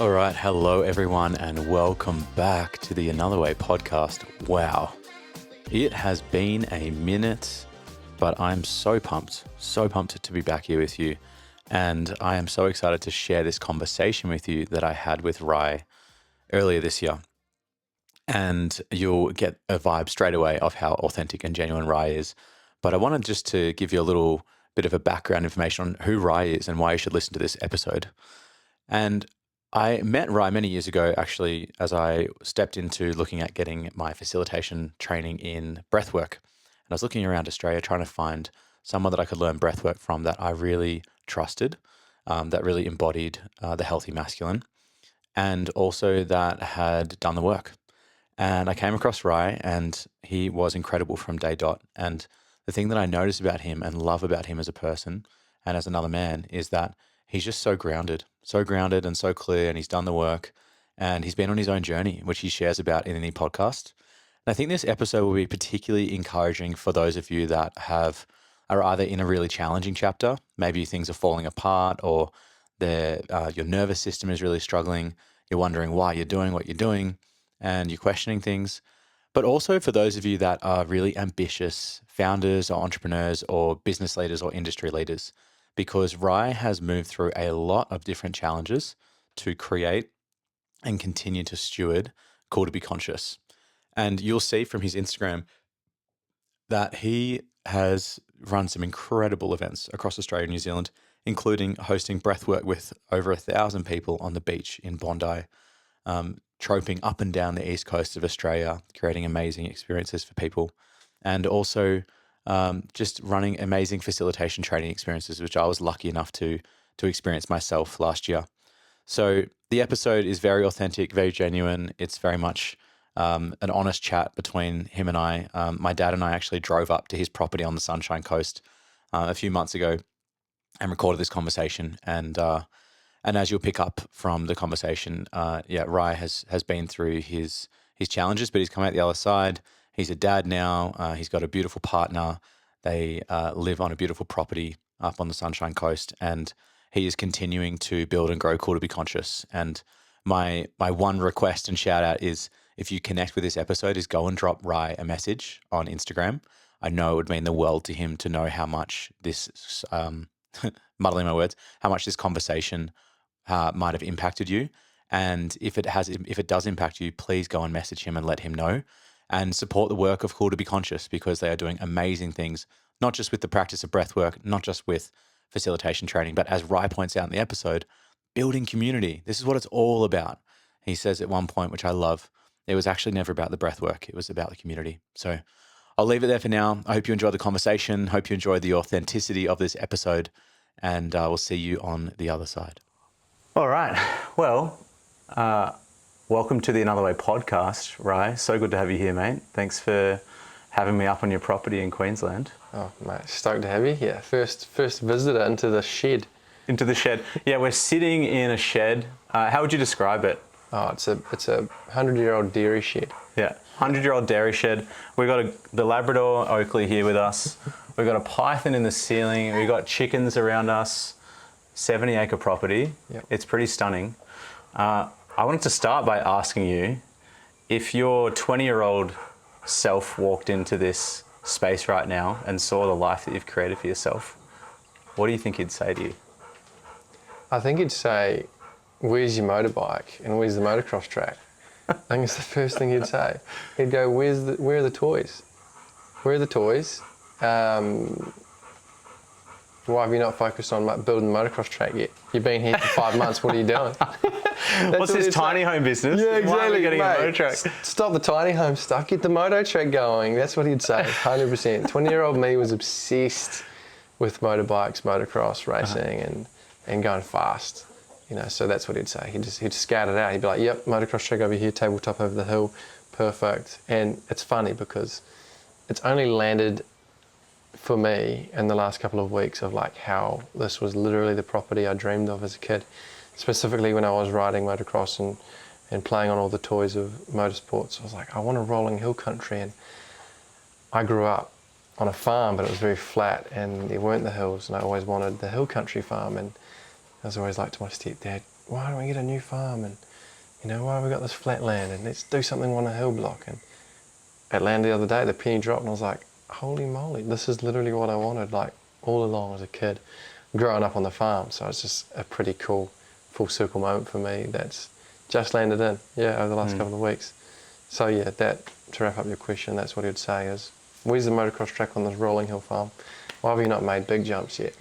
All right, hello everyone, and welcome back to the Another Way podcast. Wow, it has been a minute, but I'm so pumped to be back here with you. And I am so excited to share this conversation with you that I had with Ryan earlier this year. And you'll get a vibe straight away of how authentic and genuine Ryan is. But I wanted just to give you a little bit of a background information on who Ryan is and why you should listen to this episode. And I met Ryan many years ago, actually, as I stepped into looking at getting my facilitation training in breathwork. And I was looking around Australia trying to find someone that I could learn breathwork from that I really trusted, that really embodied the healthy masculine, and also that had done the work. And I came across Ryan, and he was incredible from day dot. And the thing that I noticed about him and love about him as a person and as another man is that he's just so grounded and so clear, and he's done the work, and he's been on his own journey, which he shares about in any podcast. And I think this episode will be particularly encouraging for those of you that are either in a really challenging chapter, maybe things are falling apart, or your nervous system is really struggling. You're wondering why you're doing what you're doing, and you're questioning things. But also for those of you that are really ambitious founders or entrepreneurs or business leaders or industry leaders, because Ryan has moved through a lot of different challenges to create and continue to steward Call to Be Conscious. And you'll see from his Instagram that he has run some incredible events across Australia and New Zealand, including hosting breathwork with over 1,000 people on the beach in Bondi, troping up and down the east coast of Australia, creating amazing experiences for people, and also just running amazing facilitation training experiences, which I was lucky enough to experience myself last year. So the episode is very authentic, very genuine. It's very much an honest chat between him and I. My dad and I actually drove up to his property on the Sunshine Coast a few months ago and recorded this conversation. And as you'll pick up from the conversation, Ryan has been through his challenges, but he's come out the other side. He's a dad now. He's got a beautiful partner. They live on a beautiful property up on the Sunshine Coast, and he is continuing to build and grow Call to Be Conscious. And my one request and shout out is, if you connect with this episode, is go and drop Ryan a message on Instagram. I know it would mean the world to him to know how much this, muddling my words, how much this conversation might have impacted you. And if it does impact you, please go and message him and let him know. And support the work of Call to Be Conscious, because they are doing amazing things, not just with the practice of breath work, not just with facilitation training, but as Ryan points out in the episode, building community. This is what it's all about. He says at one point, which I love, it was actually never about the breath work. It was about the community. So I'll leave it there for now. I hope you enjoyed the conversation. Hope you enjoyed the authenticity of this episode, and we'll see you on the other side. All right. Well, welcome to the Another Way podcast, Ryan. So good to have you here, mate. Thanks for having me up on your property in Queensland. Oh, mate, stoked to have you here. First visitor into the shed. Into the shed. Yeah, we're sitting in a shed. How would you describe it? Oh, it's a 100-year-old dairy shed. Yeah, 100-year-old dairy shed. We've got the Labrador Oakley here with us. We've got a python in the ceiling. We've got chickens around us. 70-acre property. Yep. It's pretty stunning. I wanted to start by asking you, if your 20-year-old self walked into this space right now and saw the life that you've created for yourself, what do you think he'd say to you? I think he'd say, "Where's your motorbike and where's the motocross track?" I think it's the first thing he'd say. He'd go, where are the toys? Where are the toys? Why have you not focused on building the motocross track yet? You've been here for 5 months, what are you doing? What's this tiny home business? Yeah, exactly. Why are we getting mate, a motor track? Stop the tiny home stuff, get the moto track going. That's what he'd say, 100%. 20-year-old me was obsessed with motorbikes, motocross, racing, and going fast. So that's what he'd say. He'd scout it out. He'd be like, yep, motocross track over here, tabletop over the hill, perfect. And it's funny because it's only landed for me in the last couple of weeks of like how this was literally the property I dreamed of as a kid, specifically when I was riding motocross and playing on all the toys of motorsports. I was like, I want a rolling hill country. And I grew up on a farm, but it was very flat and there weren't the hills, and I always wanted the hill country farm. And I was always like to my stepdad, why don't we get a new farm? And, why have we got this flat land? And let's do something on a hill block. And at land the other day, the penny dropped and I was like, holy moly, this is literally what I wanted, like all along as a kid, growing up on the farm. So it's just a pretty cool full circle moment for me that's just landed in, over the last couple of weeks. So yeah, that, to wrap up your question, that's what he would say is, where's the motocross track on this rolling hill farm? Why have you not made big jumps yet?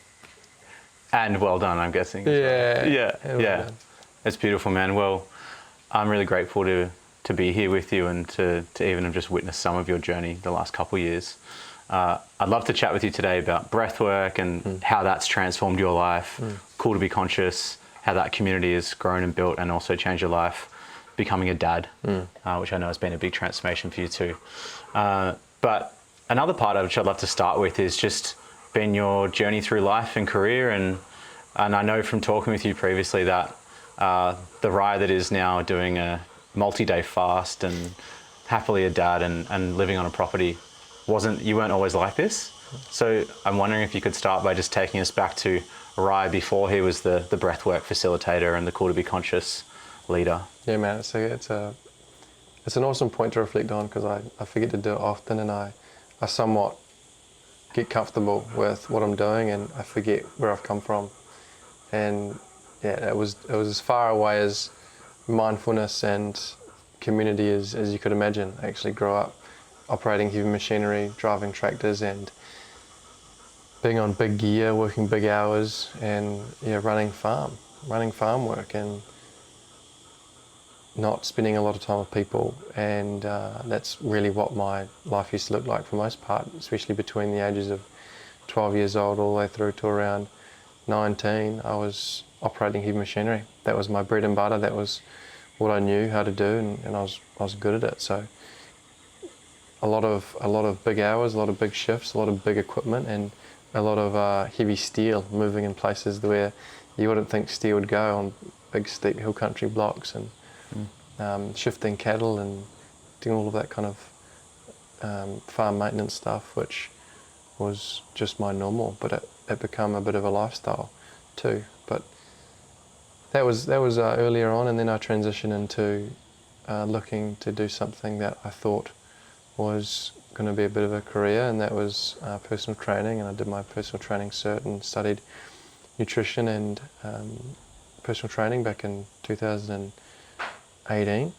And well done, I'm guessing. Yeah. Yeah. Well done. It's beautiful, man. Well, I'm really grateful to be here with you and to even have just witnessed some of your journey the last couple of years. I'd love to chat with you today about breathwork and how that's transformed your life. Cool to be conscious, how that community has grown and built and also changed your life, becoming a dad, which I know has been a big transformation for you too. But another part of which I'd love to start with is just been your journey through life and career. And I know from talking with you previously that the Ryan that is now doing a multi-day fast and happily a dad and living on a property you weren't always like this. So I'm wondering if you could start by just taking us back to Ryan before he was the breathwork facilitator and the Cool to Be Conscious leader. Yeah, man, it's an awesome point to reflect on because I forget to do it often, and I somewhat get comfortable with what I'm doing and I forget where I've come from. And yeah, it was as far away as mindfulness and community as you could imagine. I actually grew up operating heavy machinery, driving tractors and being on big gear, working big hours and running farm work and not spending a lot of time with people. And that's really what my life used to look like for the most part, especially between the ages of 12 years old all the way through to around 19. I was operating heavy machinery. That was my bread and butter. That was what I knew how to do, and I was good at it. So a lot of big hours, a lot of big shifts, a lot of big equipment, and a lot of heavy steel moving in places where you wouldn't think steel would go, on big steep hill country blocks, and shifting cattle and doing all of that kind of farm maintenance stuff, which was just my normal, but it became a bit of a lifestyle too. But that was earlier on, and then I transitioned into looking to do something that I thought was going to be a bit of a career, and that was personal training. And I did my personal training cert and studied nutrition and personal training back in 2018,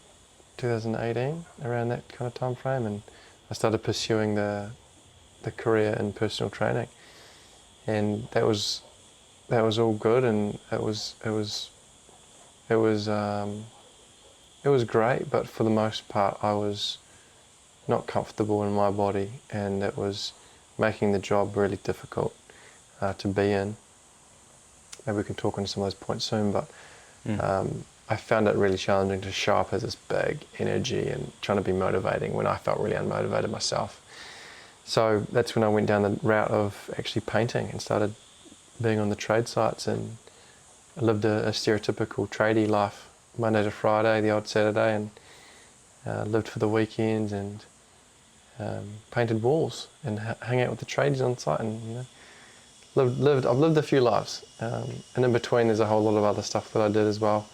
around that kind of time frame, and I started pursuing the career in personal training, and that was all good, and it was great, but for the most part I was not comfortable in my body, and it was making the job really difficult to be in. Maybe we can talk on some of those points soon, but I found it really challenging to show up as this big energy and trying to be motivating when I felt really unmotivated myself. So that's when I went down the route of actually painting and started being on the trade sites, and I lived a stereotypical tradie life, Monday to Friday, the odd Saturday, and lived for the weekends and painted walls and hang out with the tradies on site, and I've lived a few lives, and in between there's a whole lot of other stuff that I did as well,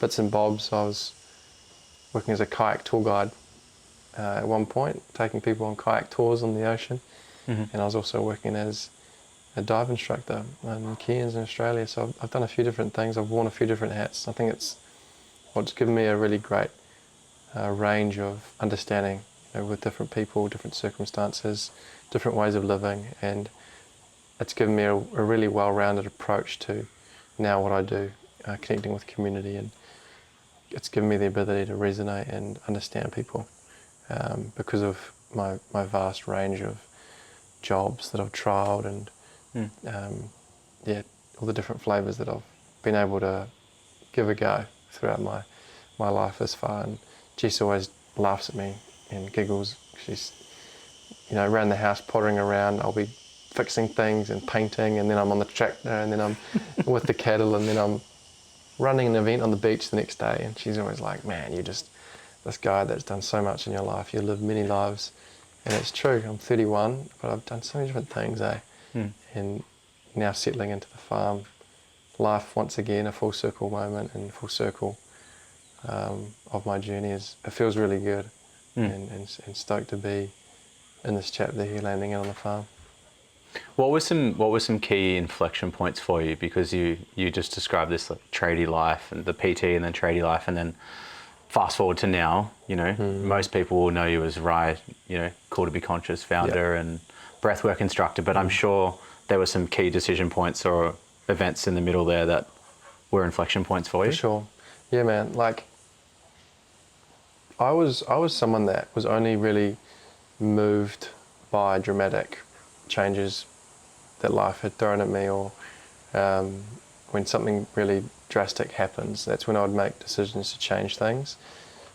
bits and bobs. I was working as a kayak tour guide at one point, taking people on kayak tours on the ocean, and I was also working as a dive instructor in Cairns in Australia. So I've done a few different things. I've worn a few different hats. I think it's what's given me a really great range of understanding with different people, different circumstances, different ways of living, and it's given me a really well-rounded approach to now what I do, connecting with community, and it's given me the ability to resonate and understand people because of my vast range of jobs that I've trialled, and all the different flavours that I've been able to give a go throughout my life thus far. And Jess always laughs at me and giggles. She's around the house pottering around. I'll be fixing things and painting, and then I'm on the tractor, and then I'm with the cattle, and then I'm running an event on the beach the next day. And she's always like, man, you're just this guy that's done so much in your life. You live many lives. And it's true, I'm 31, but I've done so many different things, And now settling into the farm life once again a full circle moment and full circle of my journey. It feels really good, and stoked to be in this chapter here, landing out on the farm. What were some key inflection points for you? Because you just described this like tradie life and the PT and then tradie life, and then fast forward to now. Most people will know you as Ryan, Call to Be Conscious founder and Breathwork instructor. But I'm sure there were some key decision points or events in the middle there that were inflection points for you. For sure, yeah, man. Like I was someone that was only really moved by dramatic changes that life had thrown at me, or when something really drastic happens, that's when I would make decisions to change things.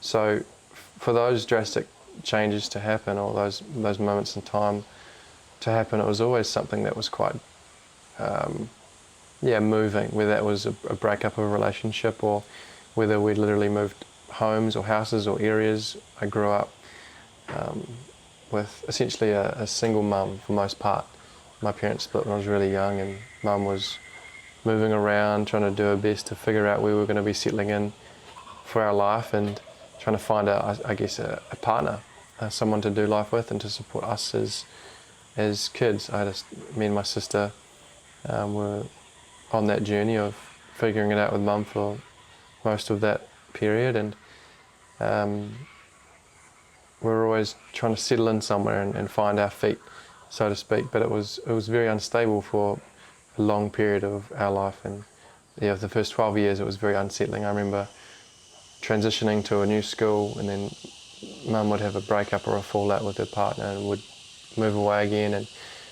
So for those drastic changes to happen, or those moments in time to happen, it was always something that was quite moving, whether that was a breakup of a relationship, or whether we'd literally moved homes or houses or areas. I grew up with essentially a single mum for the most part. My parents split when I was really young, and mum was moving around trying to do her best to figure out where we were going to be settling in for our life, and trying to find a partner, someone to do life with and to support us as kids. Me and my sister were on that journey of figuring it out with mum for most of that period, and we were always trying to settle in somewhere and find our feet, so to speak. But it was very unstable for a long period of our life, and the first 12 years it was very unsettling. I remember transitioning to a new school, and then mum would have a breakup or a fallout with her partner and would move away again, and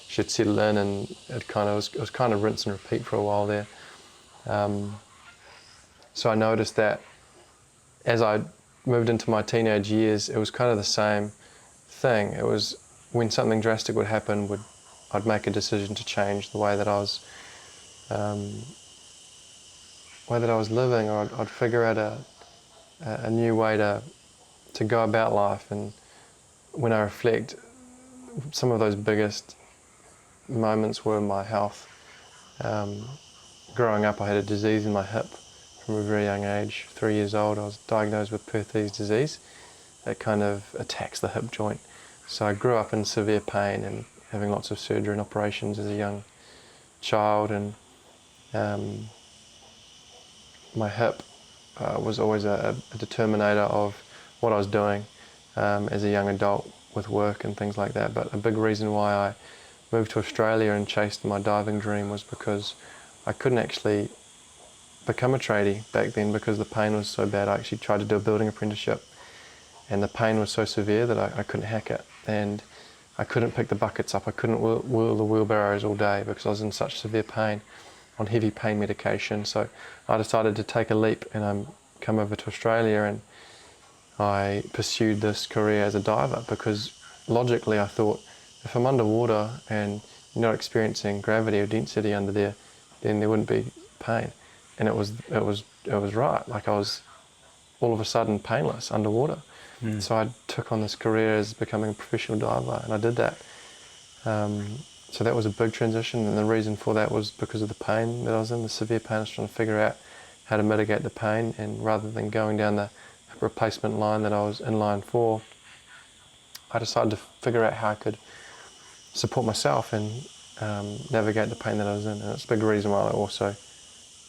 she'd settle in, and it was kind of rinse and repeat for a while there. So I noticed that as I moved into my teenage years, it was kind of the same thing. It was when something drastic would happen, I'd make a decision to change the way that I was living, or I'd figure out a new way to go about life. And when I reflect, some of those biggest moments were my health. Growing up, I had a disease in my hip from a very young age. 3 years old, I was diagnosed with Perthes disease that kind of attacks the hip joint. So I grew up in severe pain and having lots of surgery and operations as a young child, and my hip was always a determinator of what I was doing as a young adult with work and things like that. But a big reason why I moved to Australia and chased my diving dream was because I couldn't actually become a tradie back then because the pain was so bad. I actually tried to do a building apprenticeship, and the pain was so severe that I couldn't hack it, and I couldn't pick the buckets up. I couldn't wheel the wheelbarrows all day because I was in such severe pain on heavy pain medication. So I decided to take a leap and come over to Australia, and I pursued this career as a diver because logically I thought, if I'm underwater and you're not experiencing gravity or density under there, then there wouldn't be pain. And it was right. Like, I was all of a sudden painless underwater. So I took on this career as becoming a professional diver, and I did that. So that was a big transition, and the reason for that was because of the pain that I was in, the severe pain. I was trying to figure out how to mitigate the pain, and rather than going down the replacement line that I was in line for, I decided to figure out how I could support myself and navigate the pain that I was in. And it's a big reason why I also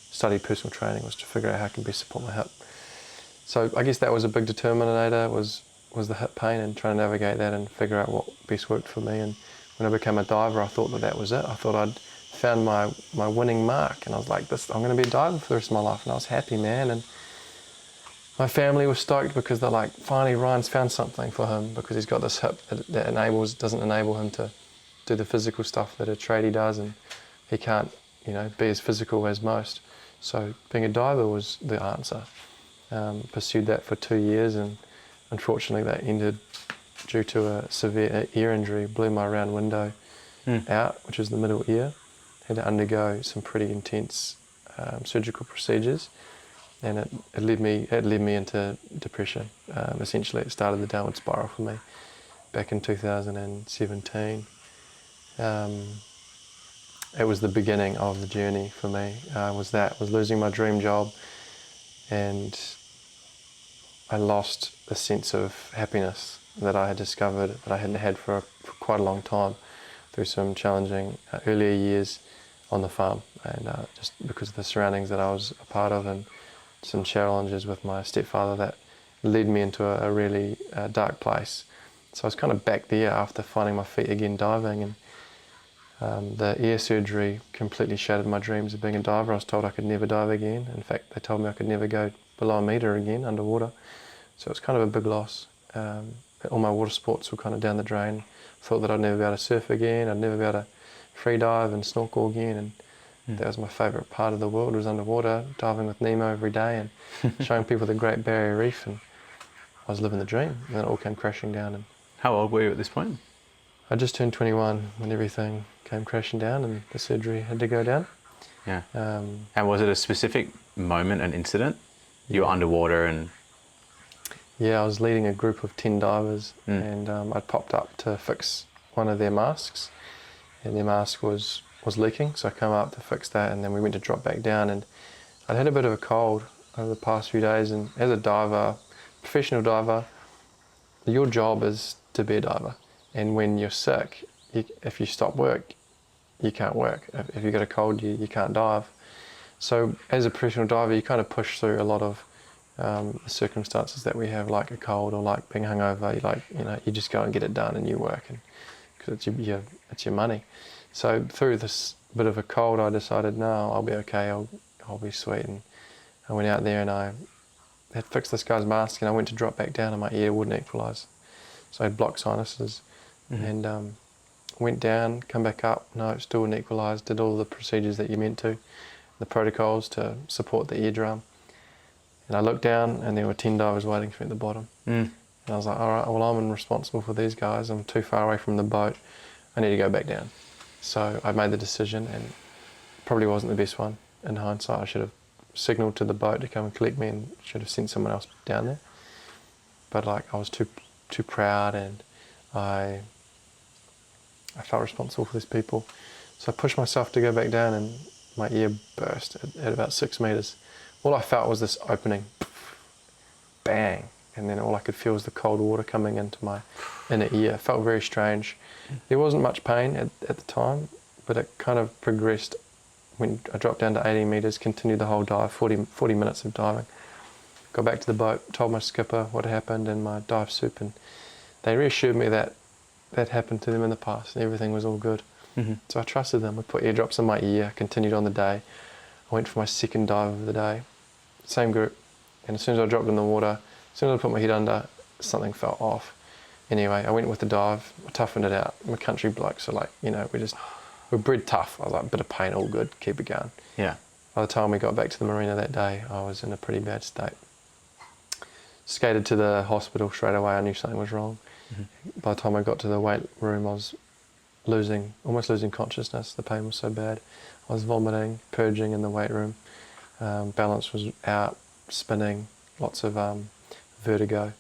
studied personal training, was to figure out how I can best support my hip. So I guess that was a big determinator, was the hip pain, and trying to navigate that and figure out what best worked for me. And when I became a diver, I thought that was it. I thought I'd found my winning mark, and I was like, I'm going to be a diver for the rest of my life. And I was happy, man. And my family was stoked because they're like, finally Ryan's found something for him, because he's got this hip that doesn't enable him to do the physical stuff that a tradie does, and he can't, be as physical as most. So being a diver was the answer. Pursued that for 2 years, and unfortunately that ended due to a severe ear injury. Blew my round window out, which is the middle ear. Had to undergo some pretty intense surgical procedures, and it led me into depression. Essentially, it started the downward spiral for me back in 2017. it was the beginning of the journey for me. Was losing my dream job, and I lost a sense of happiness that I had discovered that I hadn't had for quite a long time through some challenging earlier years on the farm, and just because of the surroundings that I was a part of, and some challenges with my stepfather that led me into a really dark place. So I was kind of back there after finding my feet again diving, and the ear surgery completely shattered my dreams of being a diver. I was told I could never dive again. In fact, they told me I could never go below a metre again underwater. So it was kind of a big loss. All my water sports were kind of down the drain. Thought that I'd never be able to surf again, I'd never be able to free dive and snorkel again, and that was my favourite part of the world, was underwater, diving with Nemo every day and showing people the Great Barrier Reef, and I was living the dream, and then it all came crashing down. And How old were you at this point? I just turned 21 when everything came crashing down and the surgery had to go down. Yeah. And was it a specific moment, an incident? You were underwater and... Yeah, I was leading a group of 10 divers, and I popped up to fix one of their masks, and their mask was leaking, so I came up to fix that, and then we went to drop back down, and I'd had a bit of a cold over the past few days, and as a diver, professional diver, your job is to be a diver, and when you're sick, if you stop work, you can't work. If you get a cold, you can't dive. So as a professional diver, you kind of push through a lot of the circumstances that we have, like a cold or like being hungover. You just go and get it done and you work, and because it's your money. So through this bit of a cold, I decided, no, I'll be okay. I'll be sweet. And I went out there and I had fixed this guy's mask, and I went to drop back down and my ear wouldn't equalise. So I had blocked sinuses, and went down, come back up, no, it still wouldn't equalise. Did all the procedures that you're meant to, the protocols to support the eardrum. And I looked down and there were 10 divers waiting for me at the bottom. And I was like, all right, well, I'm responsible for these guys. I'm too far away from the boat. I need to go back down. So I made the decision, and probably wasn't the best one. In hindsight, I should have signalled to the boat to come and collect me and should have sent someone else down there. But I was too proud, and I felt responsible for these people. So I pushed myself to go back down, and my ear burst at about 6 metres. All I felt was this opening, bang, and then all I could feel was the cold water coming into my inner ear. It felt very strange. There wasn't much pain at the time, but it kind of progressed when I dropped down to 18 metres, continued the whole dive, 40 minutes of diving. Got back to the boat, told my skipper what happened and my dive sup, and they reassured me that happened to them in the past and everything was all good. So I trusted them. I put eardrops in my ear, continued on the day. I went for my second dive of the day, same group, and as soon as I dropped in the water, as soon as I put my head under, something felt off. Anyway, I went with the dive, I toughened it out. I'm a country bloke, so we're bred tough. I was like, a bit of pain, all good, keep it going. Yeah. By the time we got back to the marina that day, I was in a pretty bad state. Skated to the hospital straight away, I knew something was wrong. By the time I got to the weight room, I was almost losing consciousness. The pain was so bad. I was vomiting, purging in the weight room. Balance was out, spinning, lots of vertigo.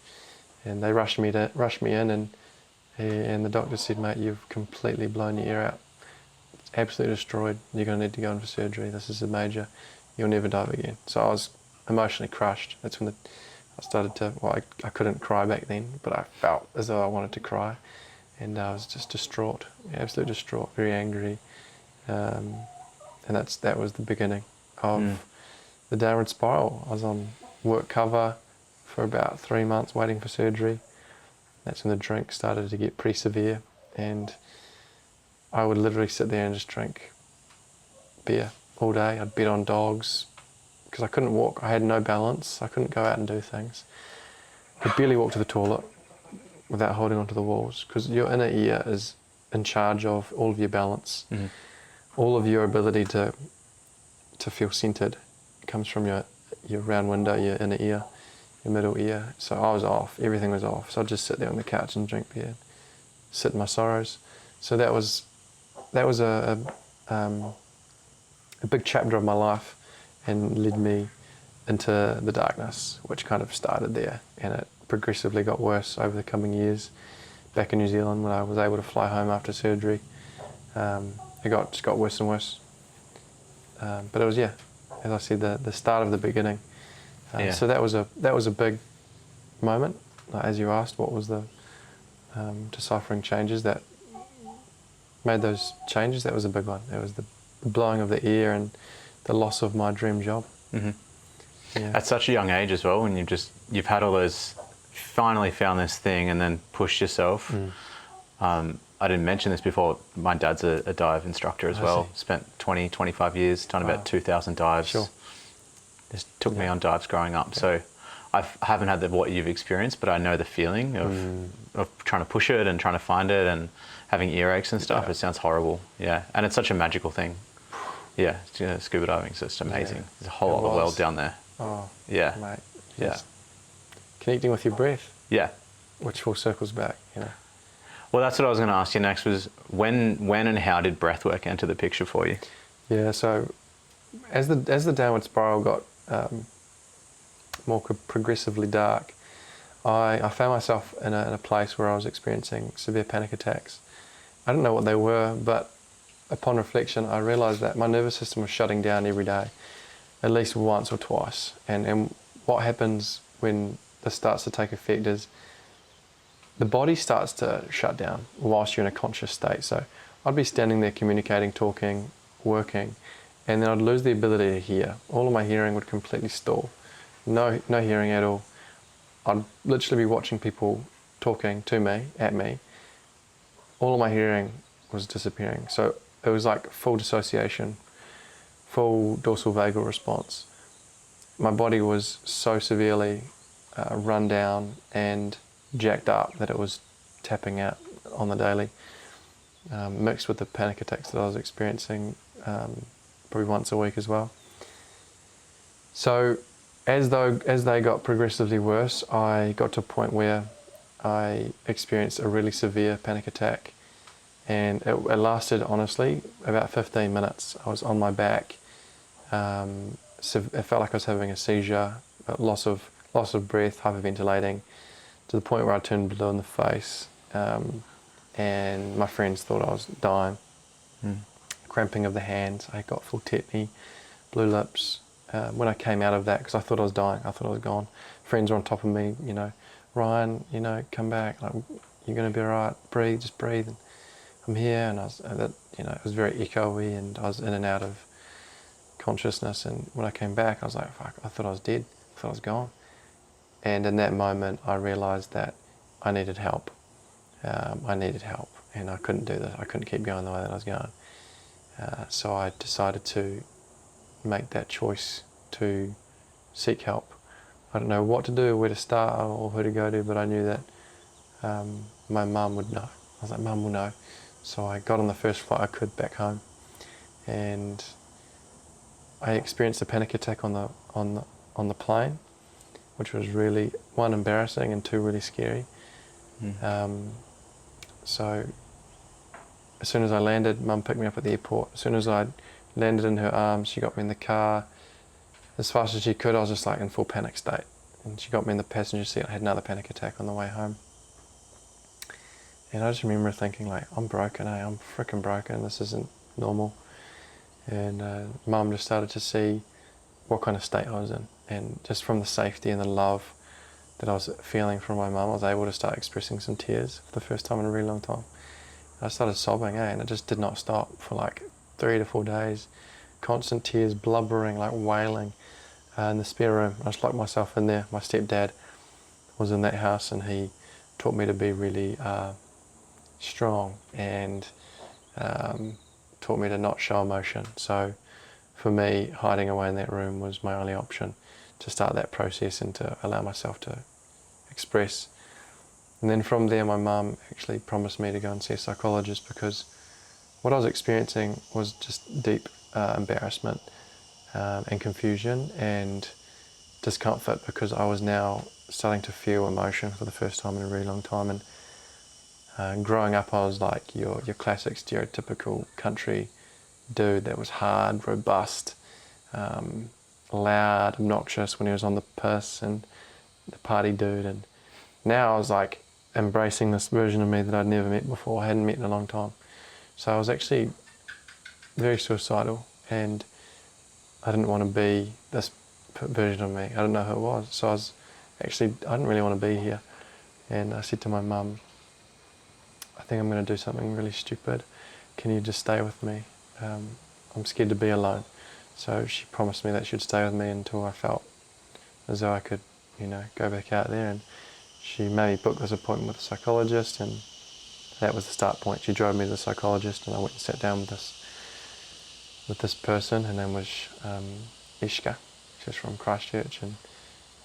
And they rushed me in, and the doctor said, mate, you've completely blown your ear out. It's absolutely destroyed. You're going to need to go in for surgery. This is a major. You'll never dive again. So I was emotionally crushed. That's when I started to, I couldn't cry back then, but I felt as though I wanted to cry. And I was just distraught, absolutely distraught, very angry. And that was the beginning of the downward spiral. I was on work cover for about 3 months waiting for surgery. That's when the drink started to get pretty severe, and I would literally sit there and just drink beer all day. I'd bet on dogs because I couldn't walk. I had no balance. I couldn't go out and do things. I could barely walk to the toilet without holding onto the walls, because your inner ear is in charge of all of your balance. All of your ability to feel centered comes from your round window, your inner ear, your middle ear. So I was off, everything was off. So I'd just sit there on the couch and drink beer, sit in my sorrows. So that was a big chapter of my life, and led me into the darkness, which kind of started there, and it progressively got worse over the coming years. Back in New Zealand, when I was able to fly home after surgery, it just got worse and worse. But it was, as I said, the start of the beginning. So that was a big moment. As you asked, what was the deciphering changes that made those changes? That was a big one. It was the blowing of the ear and the loss of my dream job. Mm-hmm. Yeah. At such a young age as well, when you've had all those, finally found this thing and then pushed yourself. I didn't mention this before, my dad's a dive instructor as well. Spent 20, 25 years, done about 2,000 dives. Sure. Just took me on dives growing up. So I haven't had what you've experienced, but I know the feeling of trying to push it and trying to find it and having earaches and stuff. It sounds horrible. Yeah. And it's such a magical thing. Yeah. Scuba diving is just amazing. Yeah. There's a whole lot of world down there. Oh, yeah. Mate. Yeah. Connecting with your breath. Yeah. Which full circles back, Well, that's what I was going to ask you next was when and how did breathwork enter the picture for you? Yeah, so as the downward spiral got more progressively dark, I found myself in a place where I was experiencing severe panic attacks. I didn't know what they were, but upon reflection, I realised that my nervous system was shutting down every day, at least once or twice. And what happens when this starts to take effect is the body starts to shut down whilst you're in a conscious state. So I'd be standing there communicating, talking, working, and then I'd lose the ability to hear. All of my hearing would completely stall. No hearing at all. I'd literally be watching people talking to me, at me. All of my hearing was disappearing. So it was like full dissociation, full dorsal vagal response. My body was so severely run down and jacked up that it was tapping out on the daily, mixed with the panic attacks that I was experiencing probably once a week as well. So as they got progressively worse, I got to a point where I experienced a really severe panic attack, and it lasted honestly about 15 minutes. I was on my back. It felt like I was having a seizure, loss of breath, hyperventilating, to the point where I turned blue in the face, and my friends thought I was dying. Cramping of the hands, I got full tetany, blue lips. When I came out of that, because I thought I was dying, I thought I was gone. Friends were on top of me, Ryan, come back, like, you're going to be all right, breathe, just breathe. And I'm here, and it was very echoey, and I was in and out of consciousness. And when I came back, I was like, fuck, I thought I was dead, I thought I was gone. And in that moment, I realised that I needed help. And I couldn't do this. I couldn't keep going the way that I was going. So I decided to make that choice to seek help. I don't know what to do, where to start, or who to go to, but I knew that my mum would know. I was like, Mum will know. So I got on the first flight I could back home, and I experienced a panic attack on the plane, which was really, one, embarrassing, and two, really scary. So as soon as I landed, Mum picked me up at the airport. As soon as I landed in her arms, she got me in the car. As fast as she could, I was just like in full panic state. And she got me in the passenger seat. I had another panic attack on the way home. And I just remember thinking, like, I'm broken, I'm freaking broken, this isn't normal. And Mum just started to see what kind of state I was in. And just from the safety and the love that I was feeling from my mum, I was able to start expressing some tears for the first time in a really long time. I started sobbing, and it just did not stop for like 3 to 4 days. Constant tears, blubbering, like wailing. In the spare room, I just locked myself in there. My stepdad was in that house, and he taught me to be really strong, and taught me to not show emotion. So for me, hiding away in that room was my only option to start that process and to allow myself to express. And then from there, my mum actually promised me to go and see a psychologist, because what I was experiencing was just deep embarrassment and confusion and discomfort, because I was now starting to feel emotion for the first time in a really long time. And growing up, I was like your classic stereotypical country dude that was hard, robust, loud, obnoxious when he was on the piss, and the party dude. And now I was like embracing this version of me that I'd never met before. I hadn't met in a long time. So I was actually very suicidal, and I didn't want to be this version of me. I didn't know who it was. So I didn't really want to be here. And I said to my mum, I think I'm going to do something really stupid. Can you just stay with me? I'm scared to be alone. So she promised me that she'd stay with me until I felt as though I could, go back out there. And she made me book this appointment with a psychologist, and that was the start point. She drove me to the psychologist, and I went and sat down with this person. Her name was Ishka. She's from Christchurch, and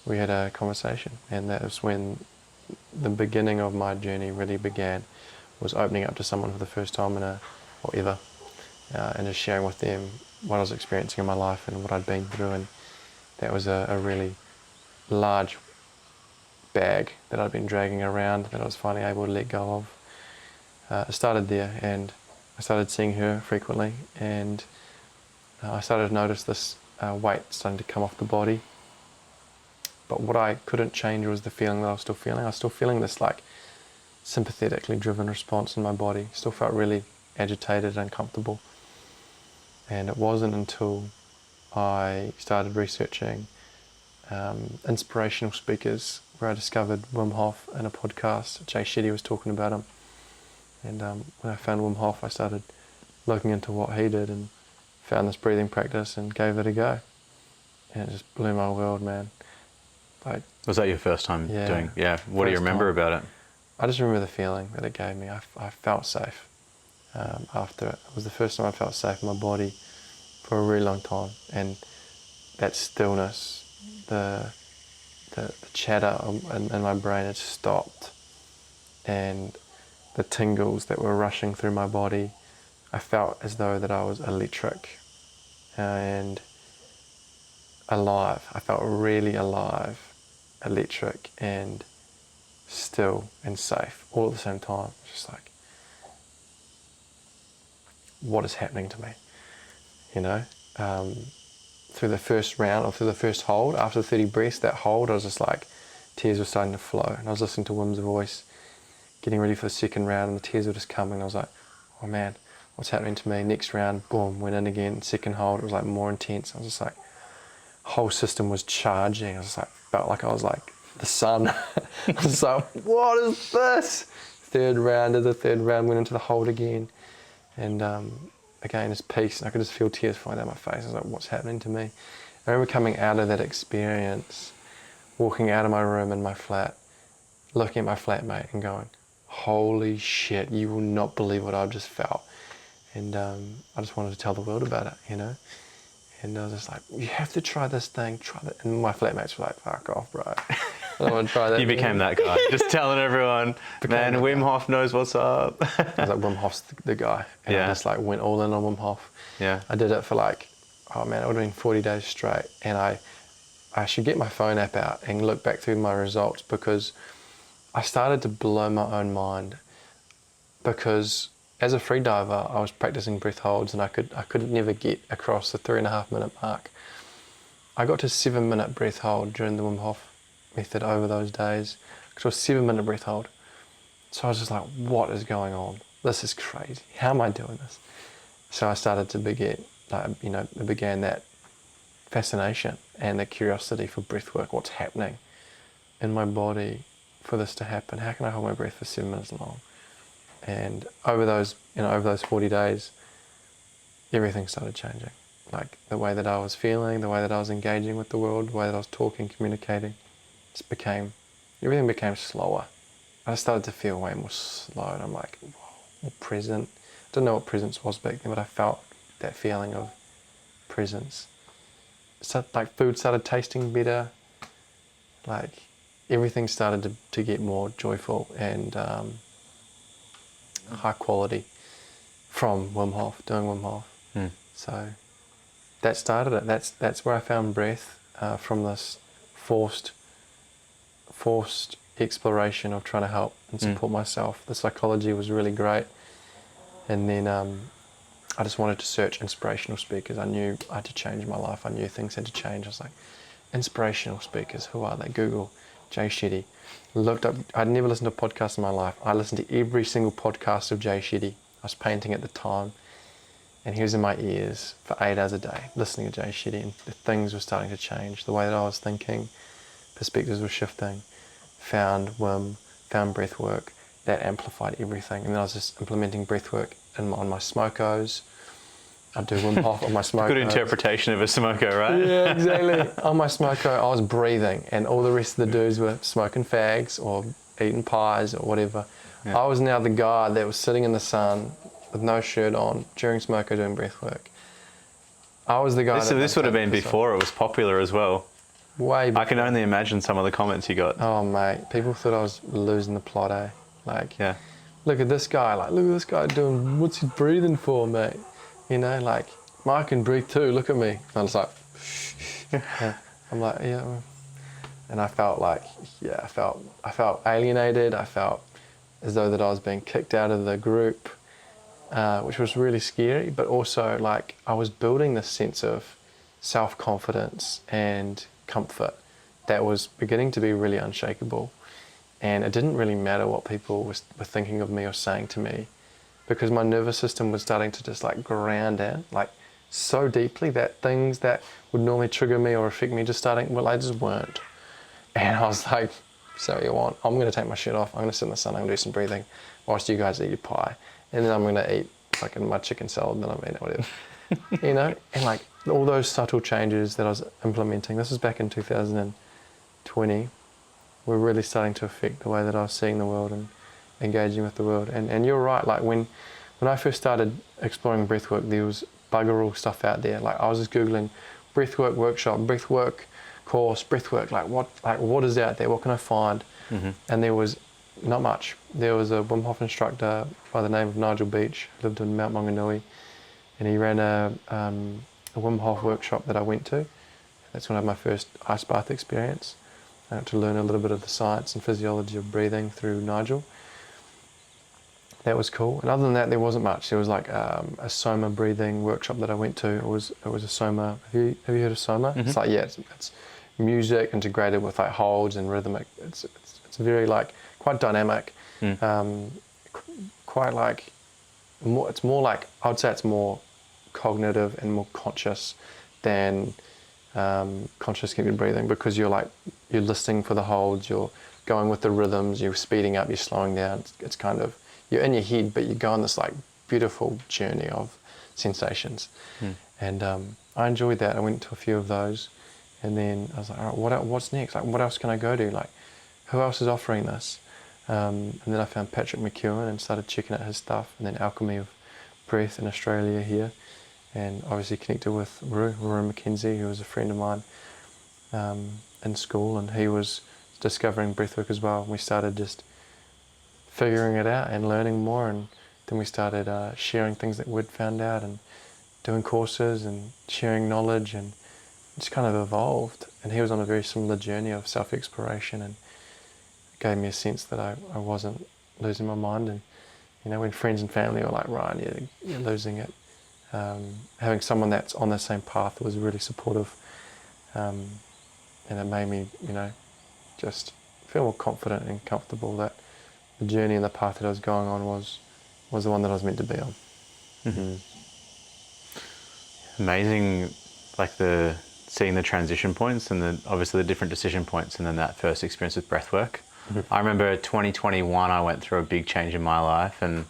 we had a conversation. And that was when the beginning of my journey really began, was opening up to someone for the first time and just sharing with them what I was experiencing in my life and what I'd been through. And that was a really large bag that I'd been dragging around that I was finally able to let go of. It started there, and I started seeing her frequently, and I started to notice this weight starting to come off the body. But what I couldn't change was the feeling that I was still feeling. I was still feeling this like sympathetically driven response in my body. Still felt really agitated and uncomfortable. And it wasn't until I started researching inspirational speakers where I discovered Wim Hof in a podcast. Jay Shetty was talking about him. And when I found Wim Hof, I started looking into what he did and found this breathing practice and gave it a go. And it just blew my world, man. Was that your first time doing? Yeah. What do you remember about it? I just remember the feeling that it gave me. I felt safe after it. It was the first time I felt safe in my body for a really long time. And that stillness, the chatter in my brain had stopped, and the tingles that were rushing through my body, I felt as though that I was electric and alive. I felt really alive, electric and still and safe all at the same time. Just like, what is happening to me? Through the first round or through the first hold, after 30 breaths, that hold, I was just like, tears were starting to flow. And I was listening to Wim's voice, getting ready for the second round, and the tears were just coming. I was like, oh man, what's happening to me? Next round, boom, went in again. Second hold, it was like more intense. I was just like, whole system was charging. I was like, felt like I was like the sun. I was like, what is this? Third round, went into the hold again. And again, just peace. And I could just feel tears falling down my face. I was like, what's happening to me? I remember coming out of that experience, walking out of my room in my flat, looking at my flatmate and going, holy shit, you will not believe what I've just felt. And I just wanted to tell the world about it, And I was just like, you have to try this thing, try that. And my flatmates were like, fuck off, bro. I don't want to try that. You became that guy, just telling everyone, man, Wim Hof knows what's up. I was like, Wim Hof's the guy. And I just like went all in on Wim Hof. Yeah. I did it for like, it would have been 40 days straight. And I should get my phone app out and look back through my results, because I started to blow my own mind, because as a freediver, I was practicing breath holds, and I could never get across the 3.5 minute mark. I got to 7-minute breath hold during the Wim Hof method over those days. It was a 7-minute breath hold. So I was just like, what is going on? This is crazy. How am I doing this? So I started to began that fascination and the curiosity for breathwork. What's happening in my body for this to happen? How can I hold my breath for 7 minutes long? And over those 40 days, everything started changing. Like the way that I was feeling, the way that I was engaging with the world, the way that I was talking, communicating, everything became slower. I started to feel way more slow, and I'm like, whoa, more present. I don't know what presence was back then, but I felt that feeling of presence. So, like, food started tasting better. Like, everything started to get more joyful and high quality from Wim Hof, doing Wim Hof. So that started it. That's where I found breath, from this forced exploration of trying to help and support myself. The psychology was really great. And then I just wanted to search inspirational speakers. I knew I had to change my life. I knew things had to change. I was like, inspirational speakers, who are they? Google Jay Shetty. Looked up, I'd never listened to a podcast in my life. I listened to every single podcast of Jay Shetty. I was painting at the time. And he was in my ears for 8 hours a day, listening to Jay Shetty, and the things were starting to change. The way that I was thinking, perspectives were shifting. Found Wim, found Breathwork, that amplified everything. And then I was just implementing Breathwork on my smokos. I'd do Wim Hof on my smokos. Good interpretation of a smoko, right? Yeah, exactly. On my smoko, I was breathing, and all the rest of the dudes were smoking fags or eating pies or whatever. Yeah. I was now the guy that was sitting in the sun with no shirt on during smoko doing breathwork. I was the guy. This would have been before it was popular as well. Way before. I can only imagine some of the comments you got. Oh mate, people thought I was losing the plot, eh? Like, yeah. Look at this guy. Like, look at this guy doing. What's he breathing for, mate? You know, like, I can breathe too. Look at me. And I was like, I'm like, yeah. And I felt like, yeah, I felt alienated. I felt as though that I was being kicked out of the group, which was really scary. But also, like, I was building this sense of self-confidence and comfort that was beginning to be really unshakable. And it didn't really matter what people were thinking of me or saying to me, because my nervous system was starting to just like ground in, like so deeply that things that would normally trigger me or affect me I just weren't. And I was like, so what you want? I'm going to take my shit off. I'm going to sit in the sun. I'm going to do some breathing whilst you guys eat your pie. And then I'm going to eat fucking my chicken salad. Then I'm eating whatever. You know? And like all those subtle changes that I was implementing, this was back in 2020, were really starting to affect the way that I was seeing the world and engaging with the world. And you're right, like when I first started exploring breathwork, there was bugger all stuff out there. Like I was just Googling breathwork workshop, breathwork course, breathwork, like what is out there? What can I find? Mm-hmm. And there was not much. There was a Wim Hof instructor by the name of Nigel Beach, who lived in Mount Maunganui, and he ran a Wim Hof workshop that I went to. That's when I had my first ice bath experience, to learn a little bit of the science and physiology of breathing through Nigel. That was cool. And other than that, there wasn't much. There was like a Soma breathing workshop that I went to. It was a Soma. Have you heard of Soma? Mm-hmm. It's like, yeah, it's music integrated with like holds and rhythmic. It's very like quite dynamic. Quite like it's more like, I would say it's more cognitive and more conscious than conscious keeping breathing, because you're listening for the holds, you're going with the rhythms, you're speeding up, you're slowing down. It's kind of, you're in your head, but you go on this like beautiful journey of sensations. And I enjoyed that. I went to a few of those, and then I was like, all right, what's next? Like, what else can I go to? Like, who else is offering this? And then I found Patrick McEwen and started checking out his stuff, and then Alchemy of Breath in Australia here, and obviously connected with Rue McKenzie, who was a friend of mine in school, and he was discovering breathwork as well. We started just figuring it out and learning more, and then we started sharing things that we'd found out and doing courses and sharing knowledge, and just kind of evolved. And he was on a very similar journey of self-exploration, and it gave me a sense that I wasn't losing my mind. And you know, when friends and family were like, Ryan, you're losing it, having someone that's on the same path was really supportive, and it made me, you know, just feel more confident and comfortable that the journey and the path that I was going on was the one that I was meant to be on. Mm-hmm. Amazing, like seeing the transition points and obviously the different decision points, and then that first experience with breathwork. Mm-hmm. I remember 2021, I went through a big change in my life, and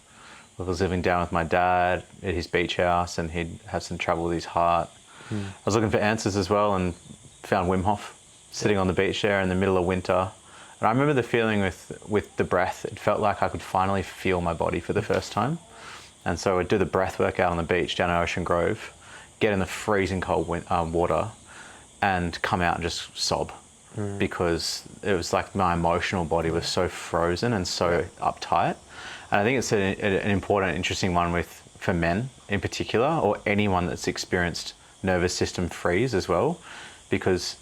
I was living down with my dad at his beach house, and he'd have some trouble with his heart. I was looking for answers as well, and found Wim Hof sitting on the beach there in the middle of winter. And I remember the feeling with the breath. It felt like I could finally feel my body for the first time. And so I'd do the breath work out on the beach down at Ocean Grove, get in the freezing cold water, and come out and just sob, because it was like my emotional body was so frozen and so uptight. And I think it's an important, interesting one for men in particular, or anyone that's experienced nervous system freeze as well, because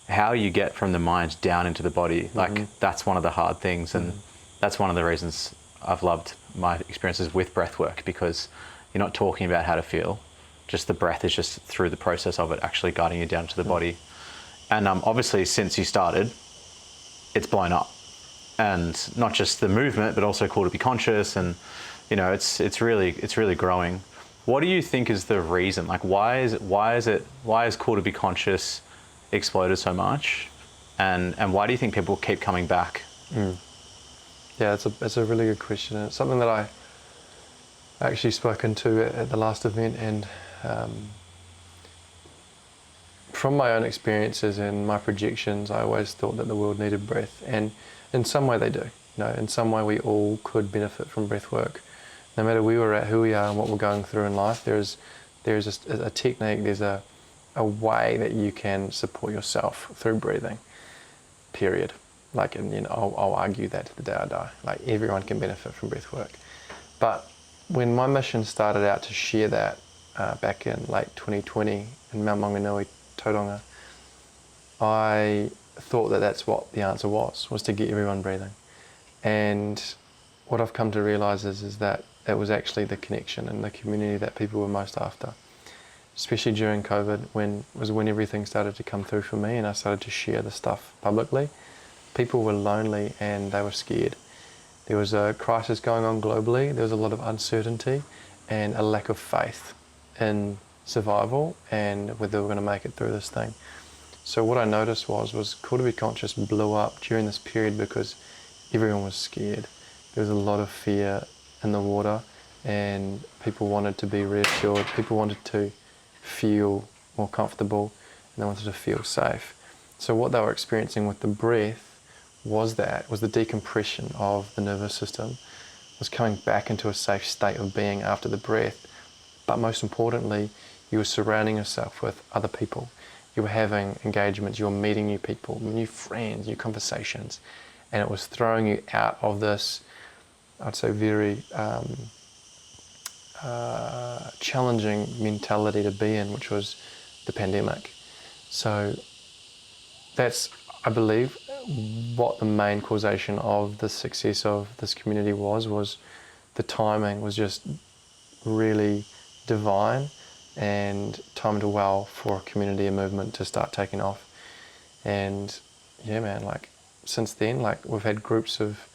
how you get from the mind down into the body, like that's one of the hard things. And that's one of the reasons I've loved my experiences with breathwork, because you're not talking about how to feel, just the breath is just through the process of it actually guiding you down to the body. And obviously since you started, it's blown up, and not just the movement, but also cool to be conscious, and you know, it's really growing. What do you think is the reason? Like, why is Cool to Be Conscious exploded so much? And why do you think people keep coming back? Yeah, it's a really good question. And it's something that I actually spoken to at the last event, and from my own experiences and my projections, I always thought that the world needed breath, and in some way they do. You know, in some way we all could benefit from breath work. No matter where we're at, who we are, and what we're going through in life, there's a technique, there's a way that you can support yourself through breathing. Period. Like, and you know, I'll argue that to the day I die. Like, everyone can benefit from breath work. But when my mission started out to share that back in late 2020 in Mount Maunganui, Tauranga, I thought that that's what the answer was to get everyone breathing. And what I've come to realise is that it was actually the connection and the community that people were most after. Especially during COVID, when everything started to come through for me and I started to share the stuff publicly. People were lonely and they were scared. There was a crisis going on globally, there was a lot of uncertainty and a lack of faith in survival and whether we were going to make it through this thing. So what I noticed was Cool to Be Conscious blew up during this period because everyone was scared. There was a lot of fear in the water and people wanted to be reassured, people wanted to feel more comfortable and they wanted to feel safe. So what they were experiencing with the breath was the decompression of the nervous system, was coming back into a safe state of being after the breath. But most importantly, you were surrounding yourself with other people. You were having engagements, you were meeting new people, new friends, new conversations, and it was throwing you out of this, I'd say, very challenging mentality to be in, which was the pandemic. So that's, I believe, what the main causation of the success of this community was the timing was just really divine and timed well for a community and movement to start taking off. And yeah, man, like since then, like we've had groups of,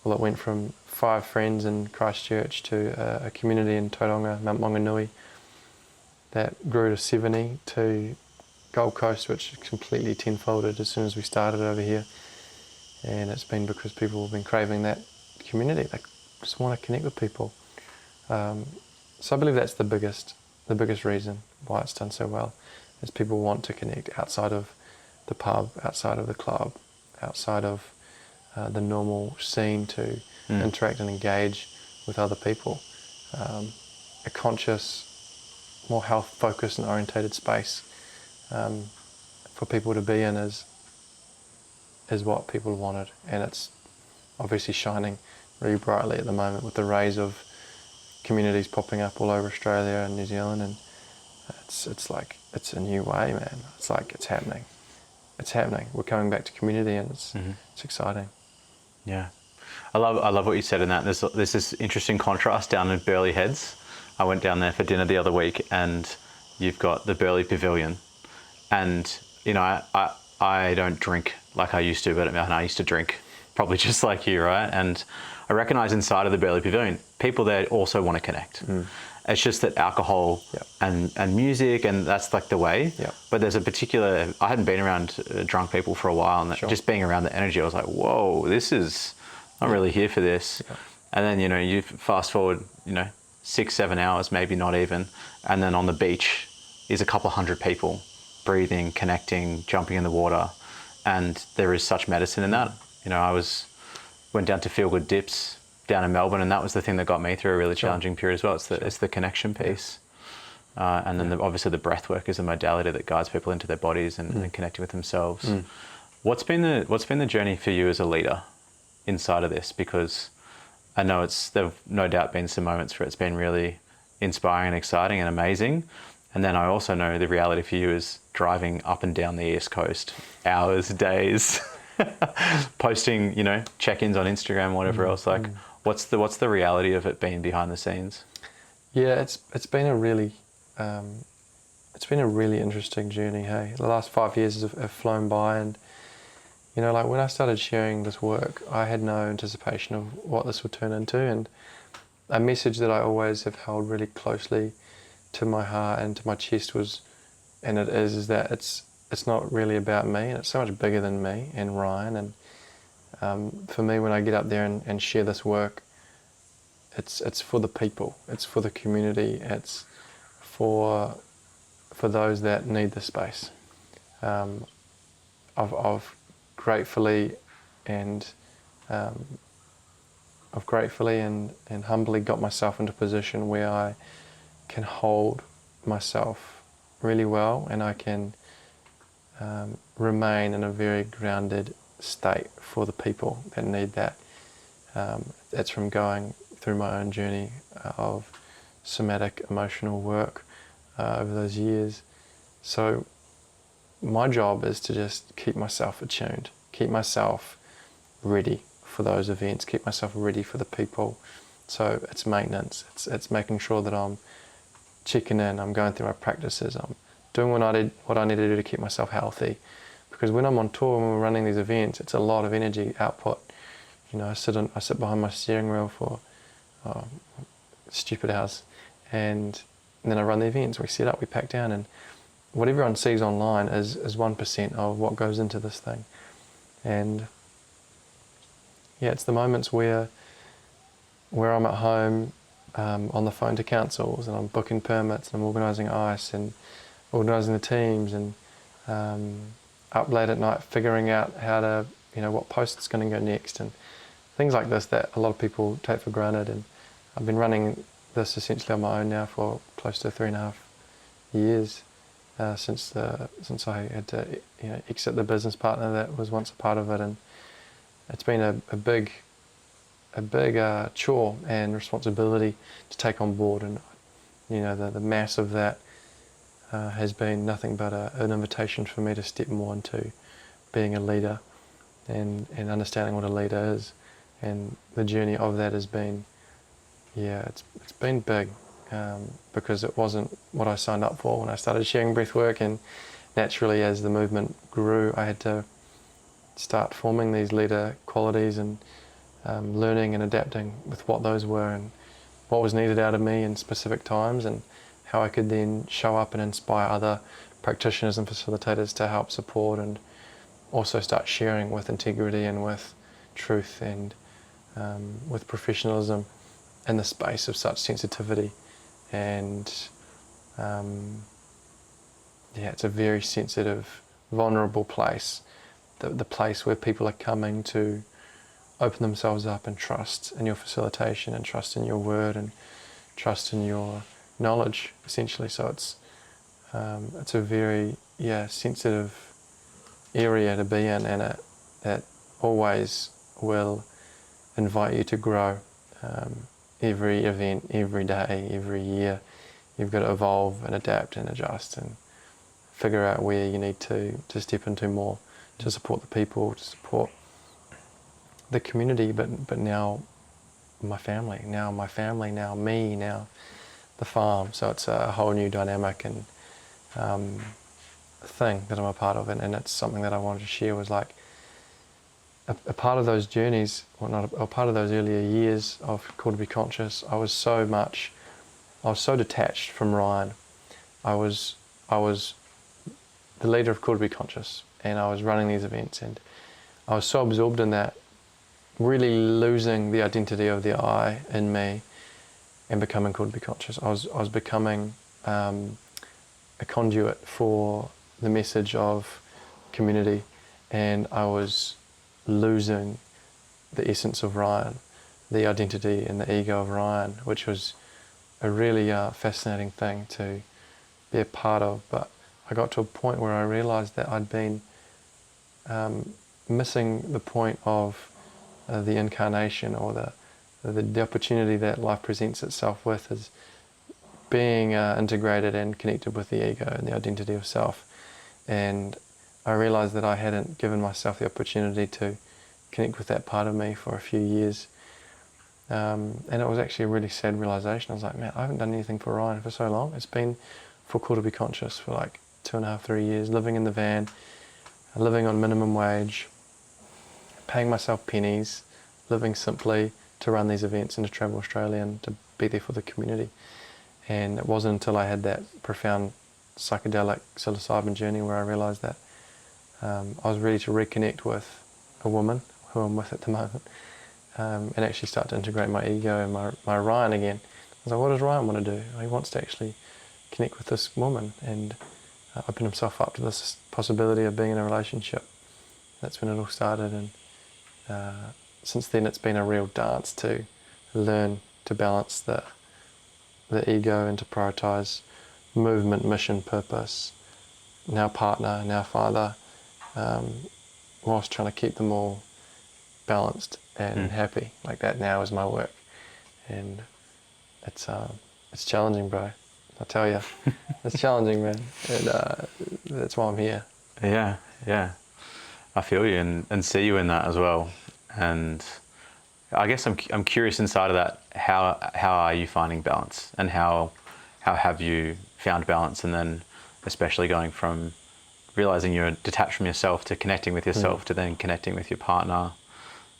well, it went from 5 friends in Christchurch to a community in Tauranga, Mount Maunganui, that grew to 70 to Gold Coast, which completely tenfolded as soon as we started over here. And it's been because people have been craving that community. They just want to connect with people. So I believe that's the biggest reason why it's done so well, is people want to connect outside of the pub, outside of the club, outside of the normal scene to interact and engage with other people. A conscious, more health-focused and orientated space for people to be in is what people wanted, and it's obviously shining really brightly at the moment with the rays of communities popping up all over Australia and New Zealand, and it's like it's a new way, man. It's like it's happening. We're coming back to community, and it's exciting. Yeah, I love what you said in that. There's this interesting contrast down in Burleigh Heads. I went down there for dinner the other week, and you've got the Burleigh Pavilion, and you know I don't drink like I used to, but I used to drink probably just like you, right? And I recognise inside of the Burleigh Pavilion, people there also want to connect. It's just that alcohol and music, and that's like the way. But there's a particular, I hadn't been around drunk people for a while, and just being around the energy, I was like, whoa, I'm really here for this. And then, you know, you fast forward, 6-7 hours, maybe not even, and then on the beach is a couple hundred people breathing, connecting, jumping in the water, and there is such medicine in that. You know, went down to Feel Good Dips down in Melbourne, and that was the thing that got me through a really challenging period as well. It's the connection piece. And then obviously the breath work is a modality that guides people into their bodies and connecting with themselves. What's been the journey for you as a leader inside of this? Because I know there've no doubt been some moments where it's been really inspiring and exciting and amazing. And then I also know the reality for you is driving up and down the East Coast, hours, days, posting, check-ins on Instagram, whatever else. Like, what's the reality of it being behind the scenes? Yeah, it's been a really interesting journey. Hey, the last 5 years have flown by, and like when I started sharing this work, I had no anticipation of what this would turn into. And a message that I always have held really closely to my heart and to my chest was, and it is that it's not really about me, and it's so much bigger than me and Ryan. And for me, when I get up there and share this work, it's for the people, it's for the community, it's for those that need the space. I've gratefully and and humbly got myself into a position where I can hold myself really well, and I can remain in a very grounded state for the people that need that. That's from going through my own journey of somatic emotional work over those years. So my job is to just keep myself attuned, keep myself ready for those events, keep myself ready for the people. So it's maintenance, it's making sure that I'm checking in, I'm going through my practices, I'm doing what I need to do to keep myself healthy. Because when I'm on tour, when we're running these events, it's a lot of energy output. You know, I sit behind my steering wheel for stupid hours, and then I run the events. We set up, we pack down, and what everyone sees online is 1% of what goes into this thing. And yeah, it's the moments where I'm at home on the phone to councils, and I'm booking permits, and I'm organising ice and organising the teams, and up late at night figuring out how to, what post is going to go next, and things like this that a lot of people take for granted. And I've been running this essentially on my own now for close to 3.5 years since I had to exit the business partner that was once a part of it, and it's been a big chore and responsibility to take on board. And the mass of that has been nothing but an invitation for me to step more into being a leader and understanding what a leader is. And the journey of that has been, it's been big because it wasn't what I signed up for when I started sharing breathwork. And naturally, as the movement grew, I had to start forming these leader qualities and learning and adapting with what those were and what was needed out of me in specific times, and how I could then show up and inspire other practitioners and facilitators to help support, and also start sharing with integrity and with truth and with professionalism in the space of such sensitivity. And it's a very sensitive, vulnerable place, the place where people are coming to open themselves up and trust in your facilitation and trust in your word and trust in your knowledge, essentially. So it's a very sensitive area to be in, and it always will invite you to grow. Every event, every day, every year, you've got to evolve and adapt and adjust and figure out where you need to step into more to support the people, to support the community, but now my family, now me, now the farm. So it's a whole new dynamic and thing that I'm a part of, and it's something that I wanted to share. Was like a part of those journeys, well, not a part of those earlier years of Call to Be Conscious. I was so detached from Ryan. I was the leader of Call to Be Conscious, and I was running these events, and I was so absorbed in that, really losing the identity of the I in me and becoming Called to Be Conscious. I was becoming a conduit for the message of community, and I was losing the essence of Ryan, the identity and the ego of Ryan, which was a really fascinating thing to be a part of. But I got to a point where I realized that I'd been missing the point of the incarnation, or the opportunity that life presents itself with, is being integrated and connected with the ego and the identity of self. And I realized that I hadn't given myself the opportunity to connect with that part of me for a few years. And it was actually a really sad realization. I was like, man, I haven't done anything for Ryan for so long. It's been for Call to Be Conscious for like 2.5, 3 years, living in the van, living on minimum wage, paying myself pennies, living simply to run these events and to travel Australia and to be there for the community. And it wasn't until I had that profound psychedelic psilocybin journey where I realised that I was ready to reconnect with a woman who I'm with at the moment, and actually start to integrate my ego and my Ryan again. I was like, what does Ryan want to do? He wants to actually connect with this woman and open himself up to this possibility of being in a relationship. That's when it all started, and since then it's been a real dance to learn to balance the ego and to prioritise movement, mission, purpose, now partner, now father, whilst trying to keep them all balanced and happy. Like that now is my work, and it's challenging, bro. I tell you, it's challenging, man, and that's why I'm here. Yeah. I feel you and see you in that as well. And I guess I'm curious inside of that, how are you finding balance, and how have you found balance, and then especially going from realizing you're detached from yourself to connecting with yourself to then connecting with your partner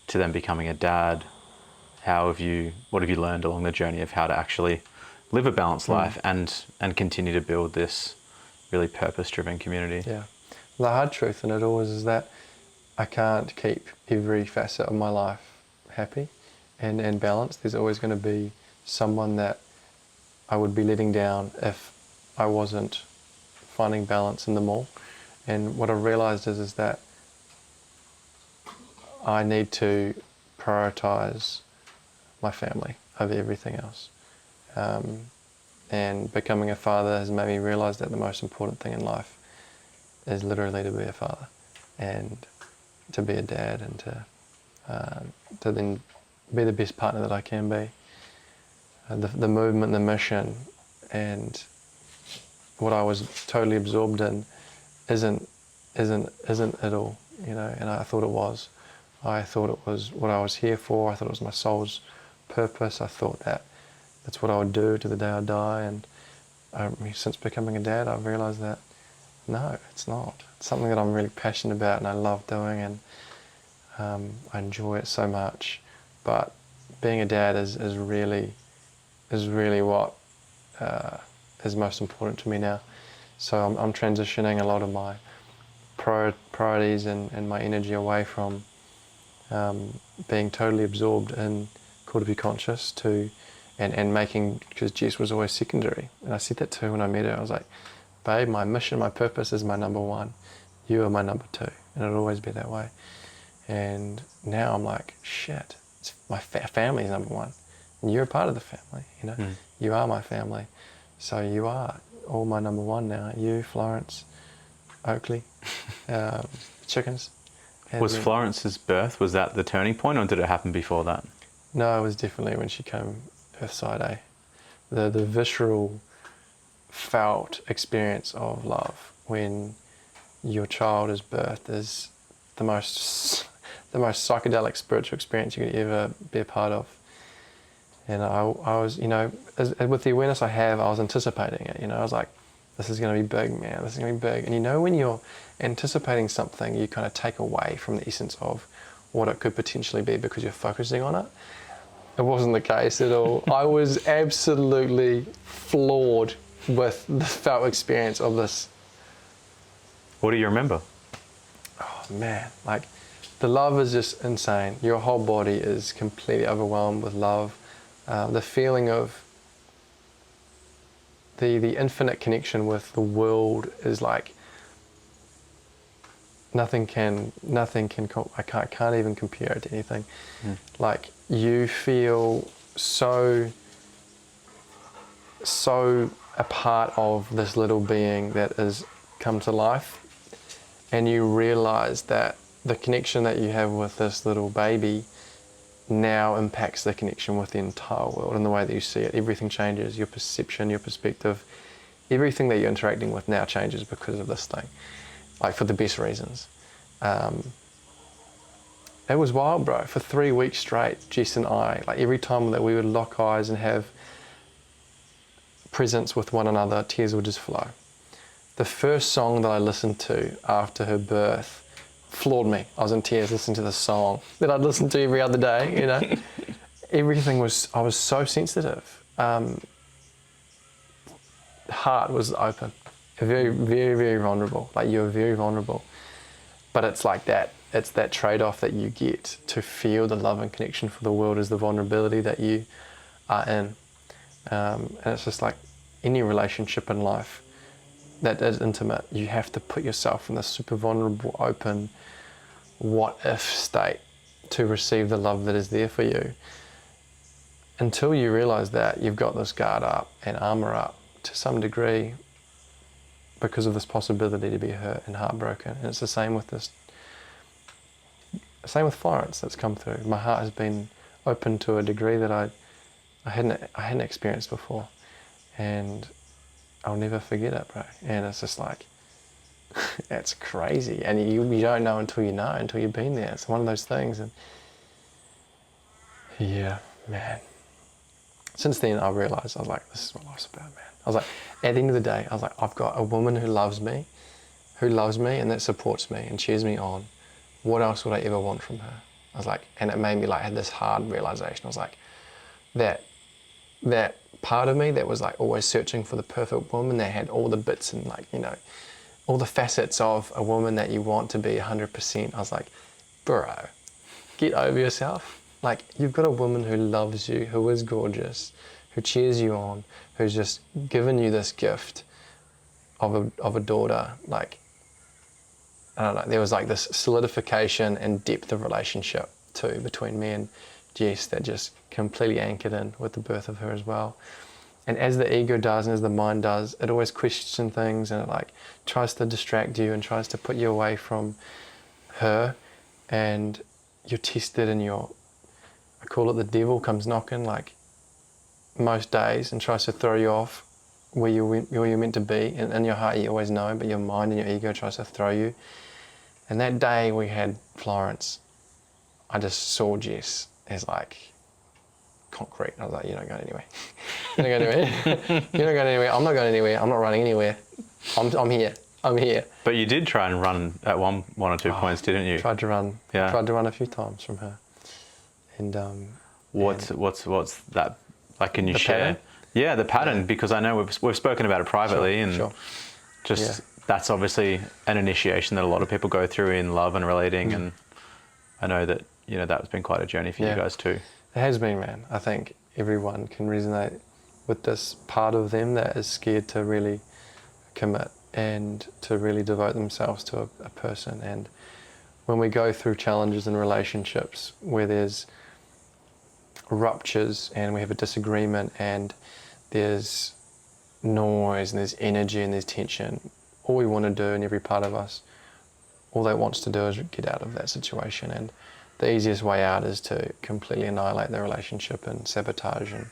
to then becoming a dad. What have you learned along the journey of how to actually live a balanced life and continue to build this really purpose-driven community? Yeah. The hard truth in it all is that I can't keep every facet of my life happy and balanced. There's always going to be someone that I would be letting down if I wasn't finding balance in them all. And what I've realised is that I need to prioritise my family over everything else. And becoming a father has made me realise that the most important thing in life is literally to be a father and to be a dad, and to then be the best partner that I can be. The movement, the mission, and what I was totally absorbed in isn't it all, you know. And I thought it was. I thought it was what I was here for. I thought it was my soul's purpose. I thought that that's what I would do to the day I die. And since becoming a dad, I've realised that no, it's not. It's something that I'm really passionate about and I love doing, and I enjoy it so much. But being a dad is really what is most important to me now. So I'm transitioning a lot of my priorities and my energy away from being totally absorbed in Call to Be Conscious to and making, because Jess was always secondary. And I said that to her when I met her. I was like, babe, my mission, my purpose is my number one. You are my number two. And it'll always be that way. And now I'm like, shit, it's my family's number one. And you're a part of the family, you know. You are my family. So you are all my number one now. You, Florence, Oakley, chickens. Was Florence's birth, was that the turning point, or did it happen before that? No, it was definitely when she came earthside, eh? The visceral felt experience of love when your child is birthed is the most psychedelic spiritual experience you could ever be a part of. And I was, you know, with the awareness I have, I was anticipating it. You know, I was like, this is going to be big, man. This is going to be big. And you know, when you're anticipating something, you kind of take away from the essence of what it could potentially be because you're focusing on it. It wasn't the case at all. I was absolutely floored with the felt experience of this. What do you remember? Oh man, like the love is just insane. Your whole body is completely overwhelmed with love. The feeling of the infinite connection with the world is like nothing can I can't even compare it to anything. Like you feel so a part of this little being that has come to life, and you realize that the connection that you have with this little baby now impacts the connection with the entire world and the way that you see it. Everything changes. Your perception, your perspective, everything that you're interacting with now changes because of this thing, like for the best reasons. It was wild, bro. For 3 weeks straight, Jess and I, like every time that we would lock eyes and have presence with one another, tears would just flow. The first song that I listened to after her birth floored me. I was in tears listening to the song that I'd listen to every other day, you know. Everything was, I was so sensitive. heart was open, very, very, very vulnerable. Like you were very vulnerable, but it's like that. It's that trade-off that you get to feel the love and connection for the world is the vulnerability that you are in, and it's just like any relationship in life that is intimate. You have to put yourself in this super vulnerable, open, what-if state to receive the love that is there for you. Until you realize that, you've got this guard up and armor up to some degree because of this possibility to be hurt and heartbroken. And it's the same with Florence that's come through. My heart has been open to a degree that I hadn't experienced before, and I'll never forget it, bro. And it's just like, it's crazy, and you don't know until you've been there. It's one of those things, and yeah, man. Since then, I realised, I was like, this is what life's about, man. I was like, at the end of the day, I was like, I've got a woman who loves me, and that supports me and cheers me on. What else would I ever want from her? I was like, and it made me like had this hard realisation. I was like, that part of me that was like always searching for the perfect woman that had all the bits and like, you know, all the facets of a woman that you want to be 100%. I was like, bro, get over yourself. Like, you've got a woman who loves you, who is gorgeous, who cheers you on, who's just given you this gift of a daughter. Like, I don't know, there was like this solidification and depth of relationship too between me and Jess that just completely anchored in with the birth of her as well. And as the ego does and as the mind does, it always questions things, and it like tries to distract you and tries to put you away from her, and you're tested and I call it the devil comes knocking like most days and tries to throw you off where you're meant to be. And in your heart you always know, but your mind and your ego tries to throw you. And that day we had Florence, I just saw Jess as like concrete. I was like, you're not going anywhere. You're not going anywhere. You're not going anywhere. I'm not going anywhere. I'm not running anywhere. I'm here. I'm here. But you did try and run at one or two points, didn't you? Tried to run. Yeah. Tried to run a few times from her. And what's that like? Can you the share? pattern? Yeah, the pattern, because I know we've spoken about it privately, that's obviously an initiation that a lot of people go through in love and relating, and I know that that's been quite a journey for you guys too. It has been, man. I think everyone can resonate with this part of them that is scared to really commit and to really devote themselves to a person. And when we go through challenges in relationships where there's ruptures and we have a disagreement and there's noise and there's energy and there's tension, all we want to do in every part of us, all that wants to do is get out of that situation. And the easiest way out is to completely annihilate the relationship and sabotage, and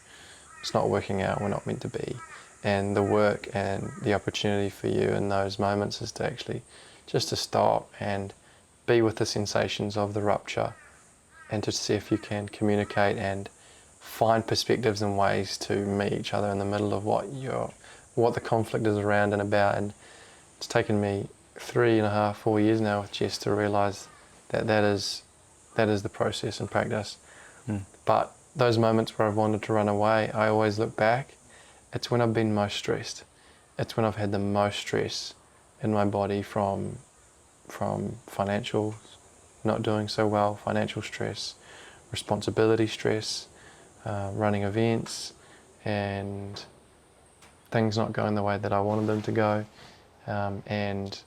it's not working out, we're not meant to be. And the work and the opportunity for you in those moments is to actually just to stop and be with the sensations of the rupture, and to see if you can communicate and find perspectives and ways to meet each other in the middle of what the conflict is around and about. And it's taken me 3.5, 4 years now with Jess to realise that is the process and practice. But those moments where I've wanted to run away, I always look back. It's when I've been most stressed. It's when I've had the most stress in my body from financial, not doing so well, financial stress, responsibility stress, running events, and things not going the way that I wanted them to go. And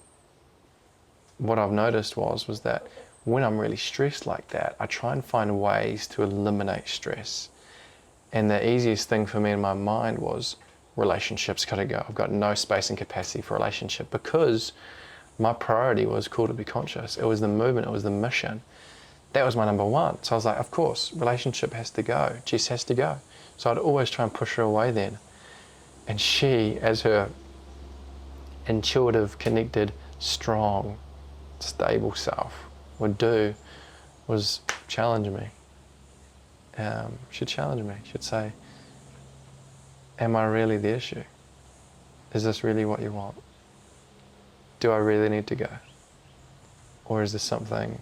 what I've noticed was that when I'm really stressed like that, I try and find ways to eliminate stress. And the easiest thing for me in my mind was relationships gotta go. I've got no space and capacity for relationship, because my priority was Call to Be Conscious. It was the movement, it was the mission. That was my number one. So I was like, of course, relationship has to go. Jess has to go. So I'd always try and push her away then. And she, as her intuitive, connected, strong, stable self was challenge me. She'd challenge me. She'd say, am I really the issue? Is this really what you want? Do I really need to go? Or is this something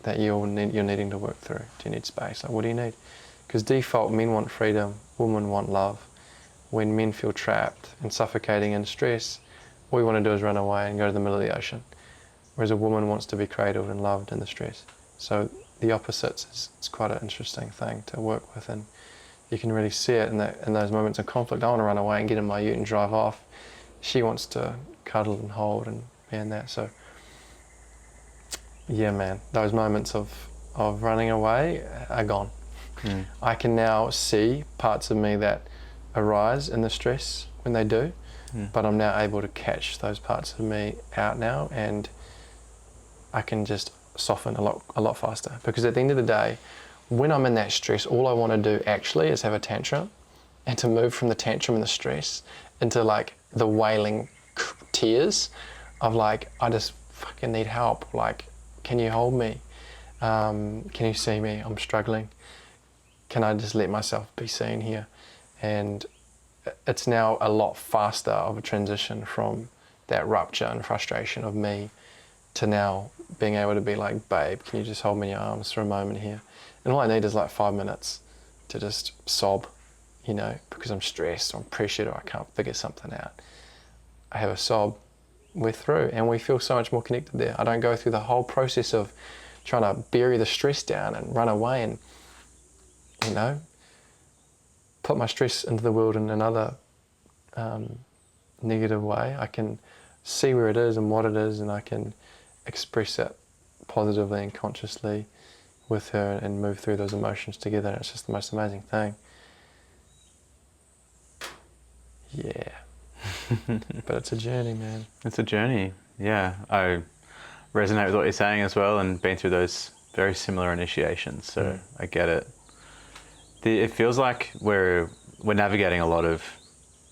that you're needing to work through? Do you need space? Like, what do you need? Because default, men want freedom, women want love. when men feel trapped and suffocating in stress, all we want to do is run away and go to the middle of the ocean. Whereas a woman wants to be cradled and loved in the stress. So the opposites is quite an interesting thing to work with, and you can really see it in those moments of conflict. I want to run away and get in my ute and drive off. She wants to cuddle and hold and be in that. So yeah, man, those moments of running away are gone. I can now see parts of me that arise in the stress when they do, but I'm now able to catch those parts of me out now, and I can just soften a lot faster. Because at the end of the day, when I'm in that stress, all I want to do actually is have a tantrum, and to move from the tantrum and the stress into like the wailing tears of like, I just fucking need help. Like, can you hold me? Can you see me? I'm struggling. Can I just let myself be seen here? And it's now a lot faster of a transition from that rupture and frustration of me to now being able to be like, babe, can you just hold me in your arms for a moment here? And all I need is like 5 minutes to just sob, you know, because I'm stressed or I'm pressured or I can't figure something out. I have a sob, we're through, and we feel so much more connected there. I don't go through the whole process of trying to bury the stress down and run away and, you know, put my stress into the world in another negative way. I can see where it is and what it is, and I can express it positively and consciously with her and move through those emotions together. And it's just the most amazing thing. Yeah. But it's a journey, man. It's a journey. Yeah. I resonate with what you're saying as well, and been through those very similar initiations. So I get it. It feels like we're navigating a lot of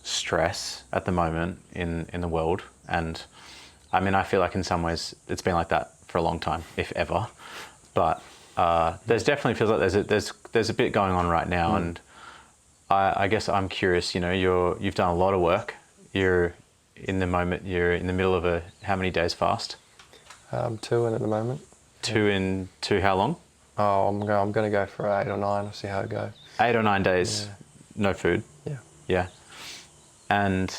stress at the moment in the world. And I mean, I feel like in some ways it's been like that for a long time, if ever. But there's definitely feels like there's a bit going on right now. And I guess I'm curious, you know, you've done a lot of work. You're in the middle of a, how many days fast? 2 in at the moment. Two how long? Oh, I'm going to go for 8 or 9. I'll see how it goes. 8 or 9 days, no food. Yeah. Yeah. And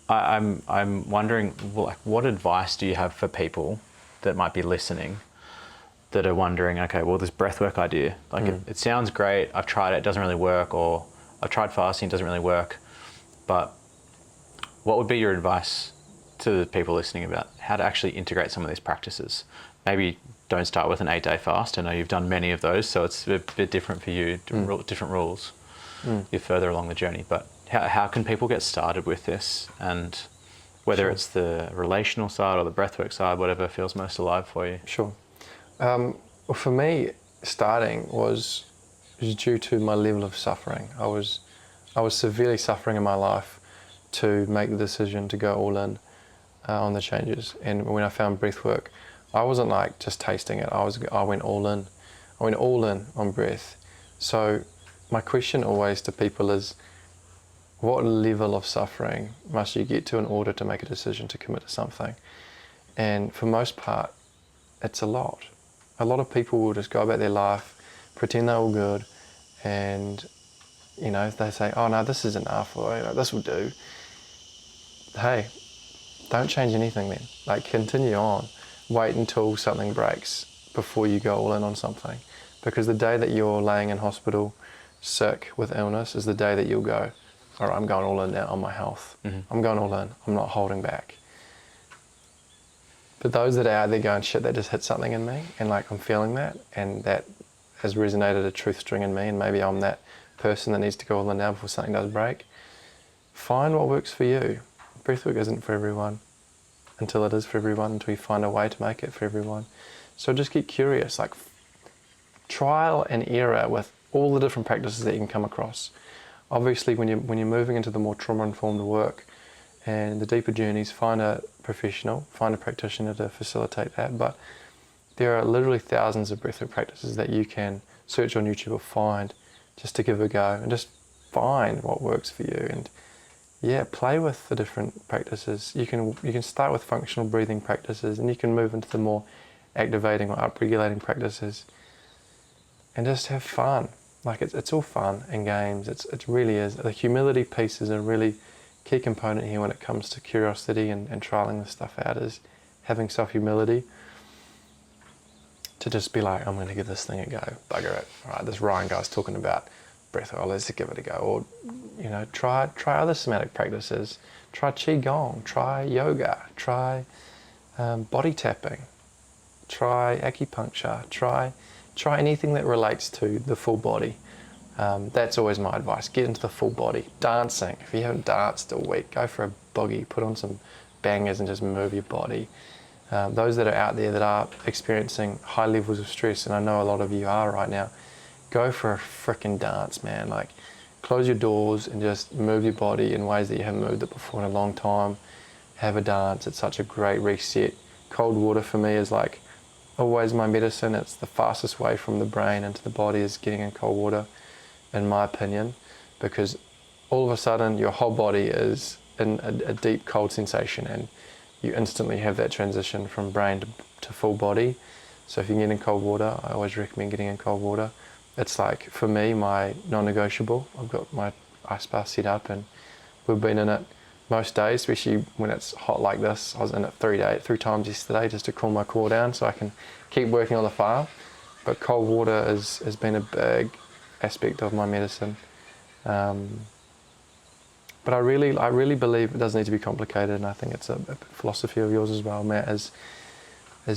I'm wondering, like, what advice do you have for people that might be listening that are wondering, okay, well, this breathwork idea, like it sounds great. I've tried it doesn't really work, or I've tried fasting, it doesn't really work. But what would be your advice to the people listening about how to actually integrate some of these practices? Maybe don't start with an 8-day fast. I know you've done many of those, so it's a bit different for you, different rules. You're further along the journey. But how can people get started with this? And whether it's the relational side or the breathwork side, whatever feels most alive for you. Sure. Well, for me, starting was due to my level of suffering. I was severely suffering in my life to make the decision to go all in on the changes. And when I found breathwork, I wasn't like just tasting it. I went all in. I went all in on breath. So my question always to people is, what level of suffering must you get to in order to make a decision to commit to something? And for most part, it's a lot. A lot of people will just go about their life, pretend they're all good, and, you know, they say, oh no, this is enough, or, you know, this will do. Hey, don't change anything then. Like, continue on. Wait until something breaks before you go all in on something. Because the day that you're laying in hospital sick with illness is the day that you'll go, all right, I'm going all in now on my health. I'm going all in. I'm not holding back. But those that are out there going, shit, that just hit something in me, and like I'm feeling that, and that has resonated a truth string in me, and maybe I'm that person that needs to go all in now before something does break. Find what works for you. Breathwork isn't for everyone until it is for everyone, until you find a way to make it for everyone. So just get curious, like trial and error with all the different practices that you can come across. Obviously, when you're moving into the more trauma-informed work and the deeper journeys, find a professional, find a practitioner to facilitate that. But there are literally thousands of breathwork practices that you can search on YouTube or find just to give a go, and just find what works for you. And yeah, play with the different practices. You can start with functional breathing practices, and you can move into the more activating or upregulating practices, and just have fun. like it's all fun and games. It really is. The humility piece is a really key component here when it comes to curiosity and trialing this stuff out, is having self-humility to just be like, I'm going to give this thing a go, bugger it. All right, this Ryan guy's talking about breathwork, oh, let's give it a go. Or, you know, try other somatic practices. Try qigong, try yoga, try body tapping, try acupuncture, try anything that relates to the full body. That's always my advice. Get into the full body. Dancing. If you haven't danced all week, go for a boogie, put on some bangers and just move your body. Those that are out there that are experiencing high levels of stress, and I know a lot of you are right now, go for a frickin' dance, man. Like, close your doors and just move your body in ways that you haven't moved it before in a long time. Have a dance. It's such a great reset. Cold water for me is like always my medicine. It's the fastest way from the brain into the body, is getting in cold water, in my opinion, because all of a sudden your whole body is in a deep cold sensation, and you instantly have that transition from brain to full body. So if you can get in cold water, I always recommend getting in cold water. It's like, for me, my non-negotiable. I've got my ice bath set up, and we've been in it most days, especially when it's hot like this. I was in it 3 times yesterday just to cool my core down so I can keep working on the farm. But cold water has been a big aspect of my medicine. But I really believe it doesn't need to be complicated, and I think it's a philosophy of yours as well, Matt, is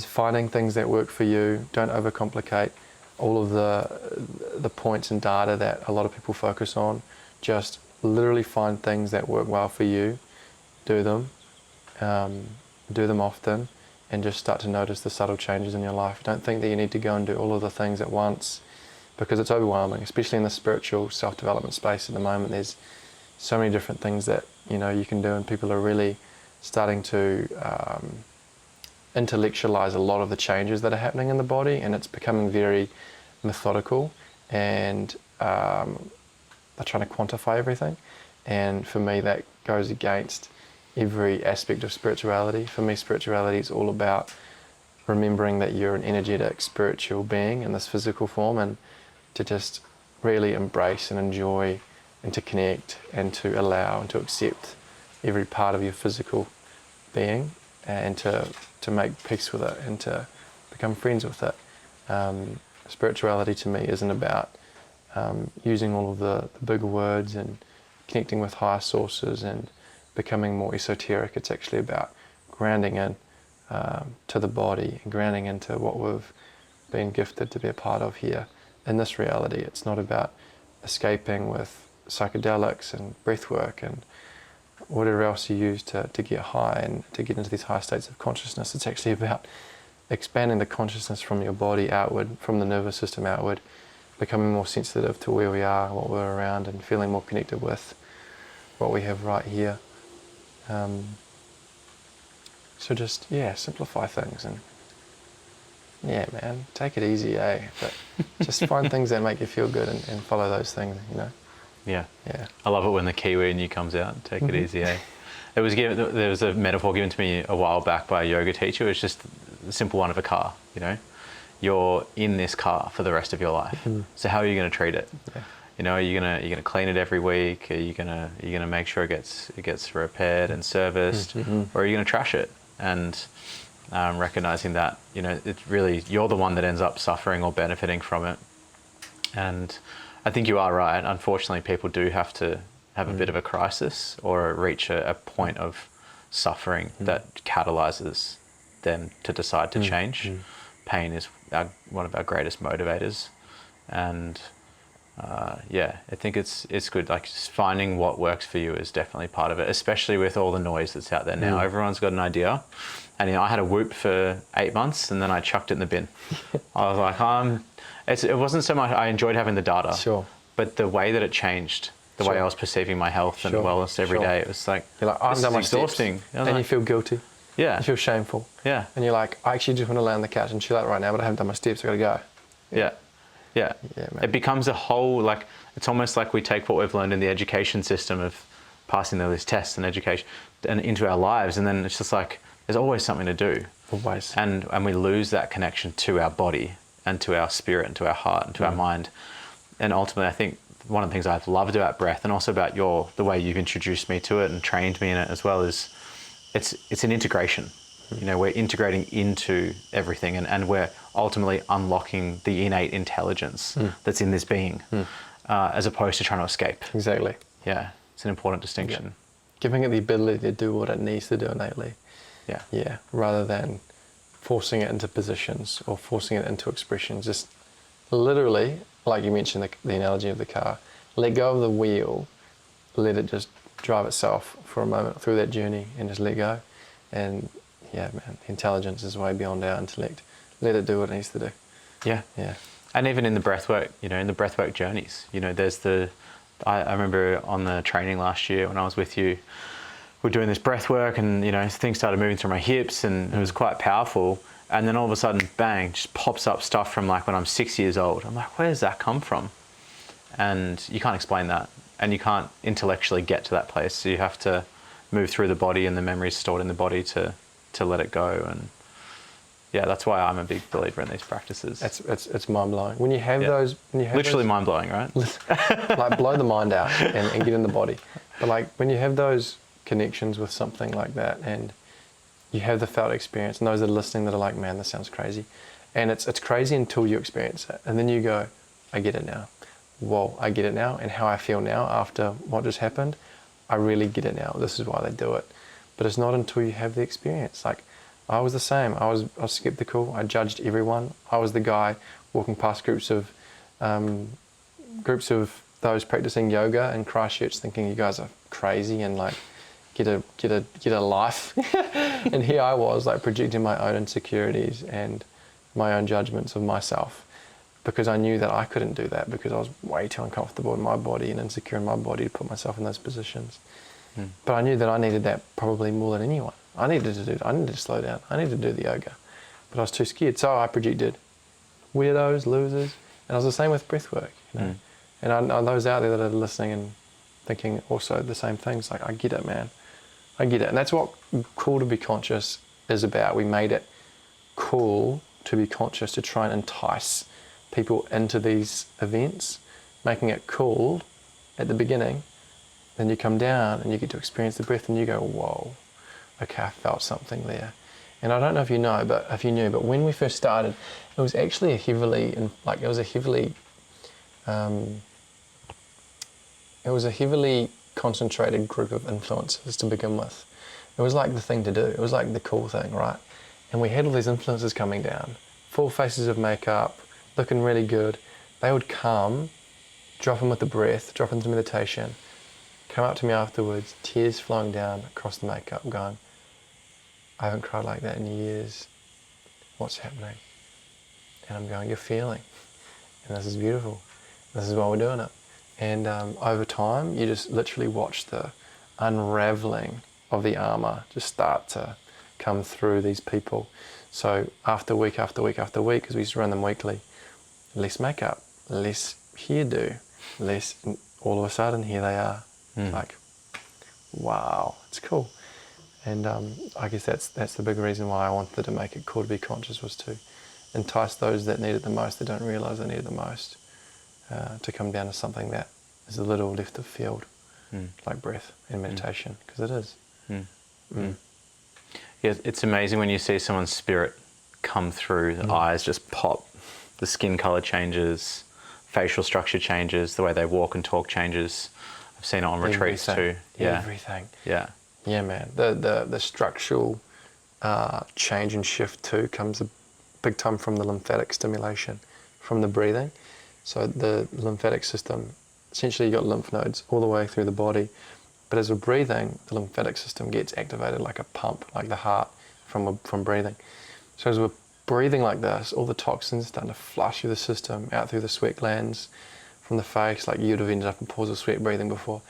finding things that work for you. Don't overcomplicate all of the points and data that a lot of people focus on. Just literally find things that work well for you, do them often, and just start to notice the subtle changes in your life. Don't think that you need to go and do all of the things at once, because it's overwhelming, especially in the spiritual self-development space at the moment. There's so many different things that you can do, and people are really starting to intellectualize a lot of the changes that are happening in the body, and it's becoming very methodical, and they're trying to quantify everything. And for me, that goes against every aspect of spirituality. For me, spirituality is all about remembering that you're an energetic spiritual being in this physical form, and to just really embrace and enjoy and to connect and to allow and to accept every part of your physical being, and to make peace with it and to become friends with it. Spirituality to me isn't about using all of the bigger words and connecting with higher sources and becoming more esoteric. It's actually about grounding in to the body and grounding into what we've been gifted to be a part of here in this reality. It's not about escaping with psychedelics and breathwork and whatever else you use to get high and to get into these high states of consciousness. It's actually about expanding the consciousness from your body outward, from the nervous system outward, becoming more sensitive to where we are, what we're around, and feeling more connected with what we have right here. So just, simplify things, and man, take it easy, but just find things that make you feel good and follow those things, Yeah. I love it when the Kiwi in you comes out. Take it easy, There was a metaphor given to me a while back by a yoga teacher. It's just the simple one of a car, You're in this car for the rest of your life. So how are you going to treat it? Yeah. Are you gonna clean it every week? Are you gonna make sure it gets repaired and serviced, or are you gonna trash it? And recognizing that it's really you're the one that ends up suffering or benefiting from it. And I think you are right. Unfortunately, people do have to have a bit of a crisis or reach a point of suffering that catalyzes them to decide to change. Pain is one of our greatest motivators, and I think it's good. Like, just finding what works for you is definitely part of it, especially with all the noise that's out there now. Everyone's got an idea, and I had a Whoop for 8 months, and then I chucked it in the bin. I was like, it wasn't so much I enjoyed having the data, but the way that it changed, the way I was perceiving my health and wellness every day, it was like, you're like, I'm done my exhausting, and you feel guilty. Yeah, you feel shameful. Yeah, and you're like, I actually just want to lay on the couch and chill out right now, but I haven't done my steps. I gotta go. Yeah, it becomes a whole, like, it's almost like we take what we've learned in the education system of passing those tests and education and into our lives, and then it's just like there's always something to do. Always. And we lose that connection to our body and to our spirit and to our heart and to our mind. And ultimately, I think one of the things I've loved about breath, and also about the way you've introduced me to it and trained me in it as well, is it's an integration. You know, we're integrating into everything, and we're ultimately unlocking the innate intelligence that's in this being, as opposed to trying to escape. Exactly. Yeah, it's an important distinction. Yeah. Giving it the ability to do what it needs to do innately. Yeah. Yeah, rather than forcing it into positions or forcing it into expressions. Just literally, like you mentioned, the analogy of the car, let go of the wheel, let it just drive itself for a moment through that journey and just let go. And yeah, man, intelligence is way beyond our intellect. Let it do what it needs to do. Yeah. Yeah. And even in the breathwork, you know, in the breathwork journeys, you know, there's I remember on the training last year when I was with you, we're doing this breathwork, and, you know, things started moving through my hips, and it was quite powerful. And then all of a sudden, bang, just pops up stuff from like when I'm 6 years old. I'm like, where does that come from? And you can't explain that. And you can't intellectually get to that place. So you have to move through the body, and the memories stored in the body to let it go. And yeah, that's why I'm a big believer in these practices. It's mind blowing. When you have those, literally mind blowing, right? Like blow the mind out and get in the body. But like when you have those connections with something like that, and you have the felt experience, and those that are listening that are like, man, this sounds crazy. And it's crazy until you experience it. And then you go, I get it now. Whoa, I get it now. And how I feel now after what just happened, I really get it now. This is why they do it. But it's not until you have the experience. Like, I was the same. I was skeptical. I judged everyone. I was the guy walking past groups of those practicing yoga in Christchurch, thinking you guys are crazy and like get a life. And here I was, like, projecting my own insecurities and my own judgments of myself, because I knew that I couldn't do that, because I was way too uncomfortable in my body and insecure in my body to put myself in those positions. But I knew that I needed that probably more than anyone. I needed to slow down. I needed to do the yoga. But I was too scared. So I projected weirdos, losers. And I was the same with breathwork, you know. And I know those out there that are listening and thinking also the same things. Like, I get it, man. I get it. And that's what Cool to Be Conscious is about. We made it cool to be conscious, to try and entice people into these events, making it cool at the beginning. Then you come down and you get to experience the breath, and you go, whoa, okay, I felt something there. And I don't know if you know, but when we first started, it was actually a heavily concentrated group of influencers to begin with. It was like the thing to do. It was like the cool thing, right? And we had all these influencers coming down, full faces of makeup, looking really good. They would come, drop in with the breath, drop into meditation, come up to me afterwards, tears flowing down across the makeup, going, I haven't cried like that in years. What's happening? And I'm going, you're feeling. And this is beautiful. This is why we're doing it. And over time, you just literally watch the unraveling of the armor just start to come through these people. So after week after week after week, because we used to run them weekly, less makeup, less hairdo, less, all of a sudden, here they are. Like, wow, it's cool. And I guess that's the big reason why I wanted to make it cool to be conscious, was to entice those that need it the most, that don't realise they need it the most, to come down to something that is a little left of field, like breath and meditation, because it is. Yeah, it's amazing when you see someone's spirit come through, the eyes just pop, the skin colour changes, facial structure changes, the way they walk and talk changes. I've seen it on retreats too. Yeah. Everything. Yeah. Yeah, man. The structural change and shift too comes a big time from the lymphatic stimulation, from the breathing. So the lymphatic system, essentially, you got lymph nodes all the way through the body, but as we're breathing, the lymphatic system gets activated like a pump, like the heart from breathing. So as we're breathing like this, all the toxins starting to flush through the system, out through the sweat glands, from the face, like you'd have ended up in pause of sweat breathing before.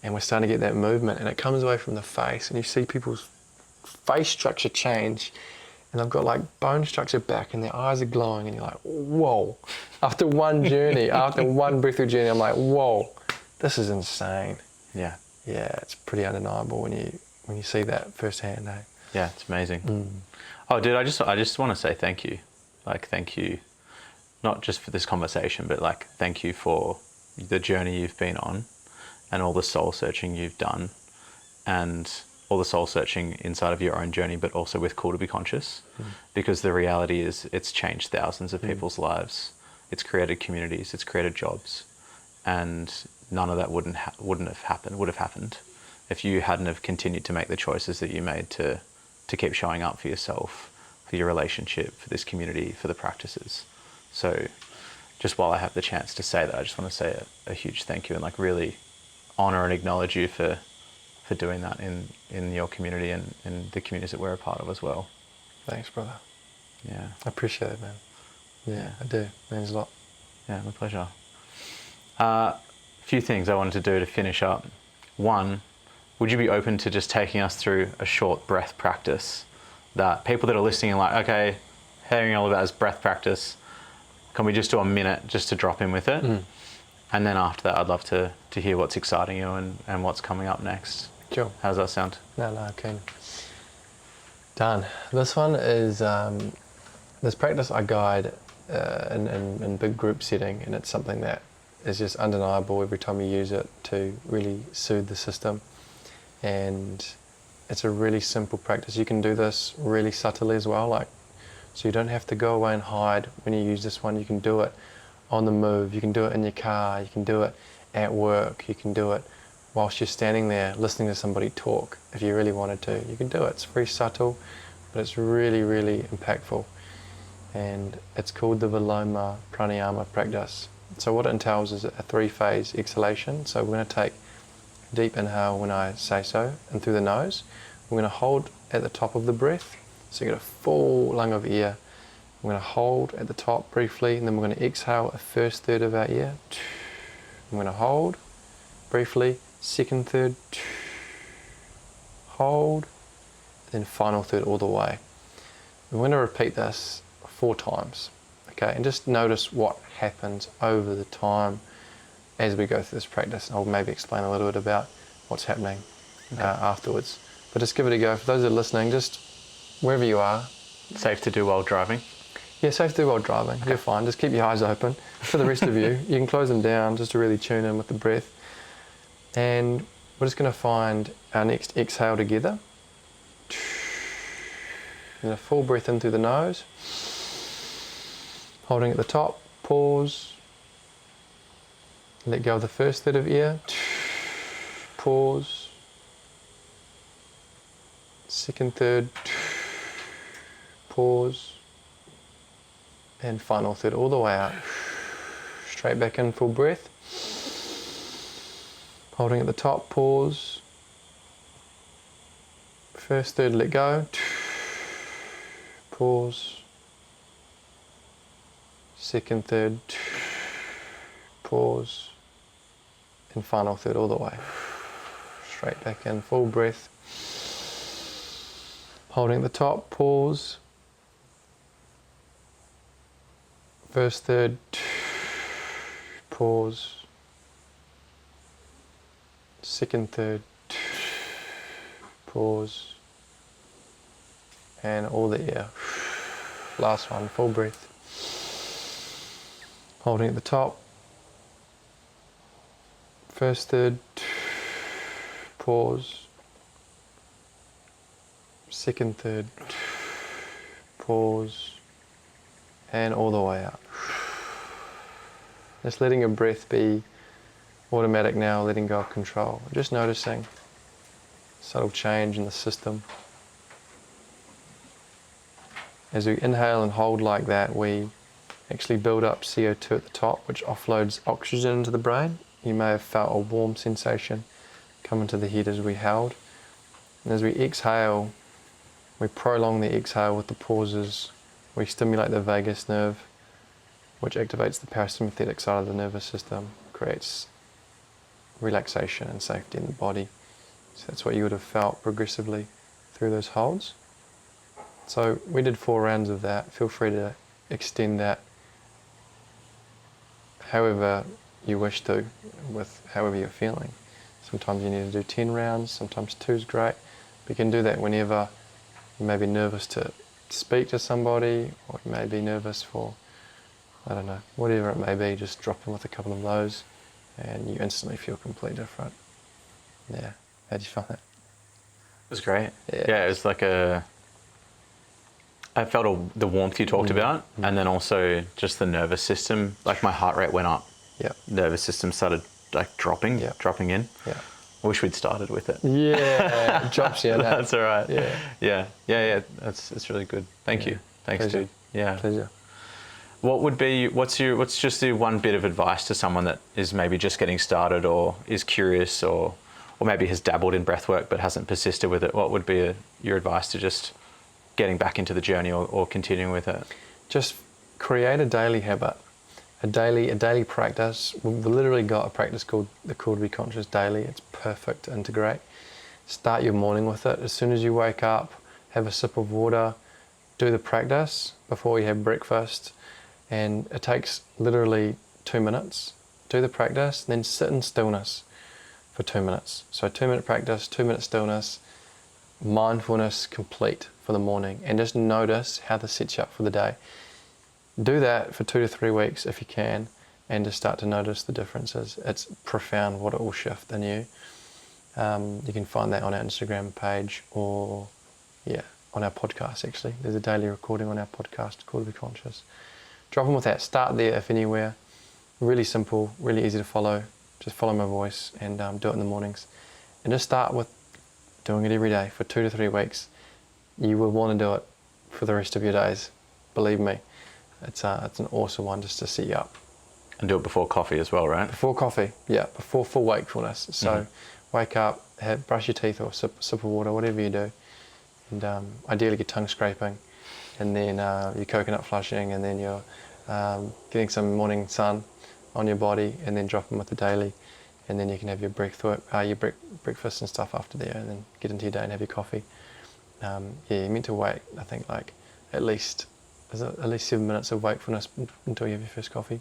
And we're starting to get that movement, and it comes away from the face, and you see people's face structure change, and they've got like bone structure back, and their eyes are glowing, and you're like, whoa. After one journey, after one breathwork journey, I'm like, whoa, this is insane. Yeah. Yeah, it's pretty undeniable when you see that firsthand, eh? Yeah, it's amazing. Oh, dude, I just want to say thank you. Like, thank you not just for this conversation, but like thank you for the journey you've been on and all the soul searching you've done and all the soul searching inside of your own journey, but also with Cool to Be Conscious, because the reality is it's changed thousands of people's lives. It's created communities, it's created jobs, and none of that would have happened if you hadn't have continued to make the choices that you made to keep showing up for yourself, for your relationship, for this community, for the practices. So just while I have the chance to say that, I just want to say a huge thank you and like really honor and acknowledge you for doing that in your community and in the communities that we're a part of as well. Thanks, brother. Yeah. I appreciate it, man. Yeah, I do. It means a lot. Yeah, my pleasure. A few things I wanted to do to finish up. One, would you be open to just taking us through a short breath practice that people that are listening are like, okay, hearing all about is breath practice. Can we just do a minute just to drop in with it? And then after that, I'd love to hear what's exciting you and what's coming up next. Sure. How does that sound? No, okay. Done. This one is, this practice I guide in big group setting, and it's something that is just undeniable every time you use it to really soothe the system. And it's a really simple practice. You can do this really subtly as well, like, so you don't have to go away and hide when you use this one. You can do it on the move, you can do it in your car, you can do it at work, you can do it whilst you're standing there listening to somebody talk. If you really wanted to, you can do it. It's very subtle, but it's really, really impactful. And it's called the Viloma Pranayama practice. So what it entails is a 3-phase exhalation. So we're going to take a deep inhale when I say so, and through the nose. We're going to hold at the top of the breath, so you get a full lung of air. We're going to hold at the top briefly, and then we're going to exhale a first third of our air. I'm going to hold briefly, second third, hold, then final third all the way. We're going to repeat this 4 times, okay? And just notice what happens over the time as we go through this practice. I'll maybe explain a little bit about what's happening afterwards. But just give it a go. For those that are listening, just wherever you are. Safe to do while driving? Yeah, safe to do while driving. Okay. You're fine. Just keep your eyes open. For the rest of you, you can close them down just to really tune in with the breath. And we're just going to find our next exhale together. And a full breath in through the nose. Holding at the top, pause. Let go of the first third of air. Pause. Second third. Pause. And final third all the way out. Straight back in, full breath. Holding at the top, pause. First third, let go. Pause. Second third, pause. And final third all the way. Straight back in, full breath. Holding at the top, pause. First third, pause. Second third, pause. And all the air. Last one, full breath. Holding at the top. First third, pause. Second third, pause. And all the way out. Just letting your breath be automatic now, letting go of control. Just noticing subtle change in the system. As we inhale and hold like that, we actually build up CO2 at the top, which offloads oxygen into the brain. You may have felt a warm sensation come into the head as we held. And as we exhale, we prolong the exhale with the pauses. We stimulate the vagus nerve, which activates the parasympathetic side of the nervous system, creates relaxation and safety in the body. So that's what you would have felt progressively through those holds. So we did 4 rounds of that. Feel free to extend that however you wish to, with however you're feeling. Sometimes you need to do 10 rounds, sometimes 2 is great. But you can do that whenever you may be nervous to speak to somebody, or you may be nervous for I don't know, whatever it may be, just drop in with a couple of those and you instantly feel completely different. Yeah. How'd you find that? It was great. Yeah. Yeah, it was like I felt the warmth you talked about, and then also just the nervous system, like my heart rate went up. Yeah. Nervous system started like dropping in. Yeah. I wish we'd started with it. Yeah, it drops you. That's all right. Yeah. Yeah. It's really good. Thank you. Thanks, Pleasure. dude. Yeah. Pleasure. What's just the one bit of advice to someone that is maybe just getting started or is curious or maybe has dabbled in breathwork but hasn't persisted with it? What would be your advice to just getting back into the journey or continuing with it? Just create a daily habit, a daily practice. We've literally got a practice called the Call to Be Conscious Daily. It's perfect to integrate. Start your morning with it. As soon as you wake up, have a sip of water, do the practice before you have breakfast, and it takes literally 2 minutes. Do the practice, then sit in stillness for 2 minutes. So 2-minute practice, 2-minute stillness, mindfulness complete for the morning, and just notice how this sets you up for the day. Do that for 2 to 3 weeks if you can, and just start to notice the differences. It's profound what it will shift in you. You can find that on our Instagram page or on our podcast actually. There's a daily recording on our podcast, Call to Be Conscious. Drop in with that. Start there if anywhere. Really simple, really easy to follow. Just follow my voice and do it in the mornings. And just start with doing it every day for 2 to 3 weeks. You will want to do it for the rest of your days. Believe me. It's an awesome one just to set you up. And do it before coffee as well, right? Before coffee, yeah. Before full wakefulness. So wake up, brush your teeth or sip of water, whatever you do. And ideally your tongue scraping. And then your coconut flushing, and then you're getting some morning sun on your body, and then drop them with the daily, and then you can have your breathwork, your breakfast and stuff after there, and then get into your day and have your coffee. You're meant to wait, I think, like at least 7 minutes of wakefulness until you have your first coffee.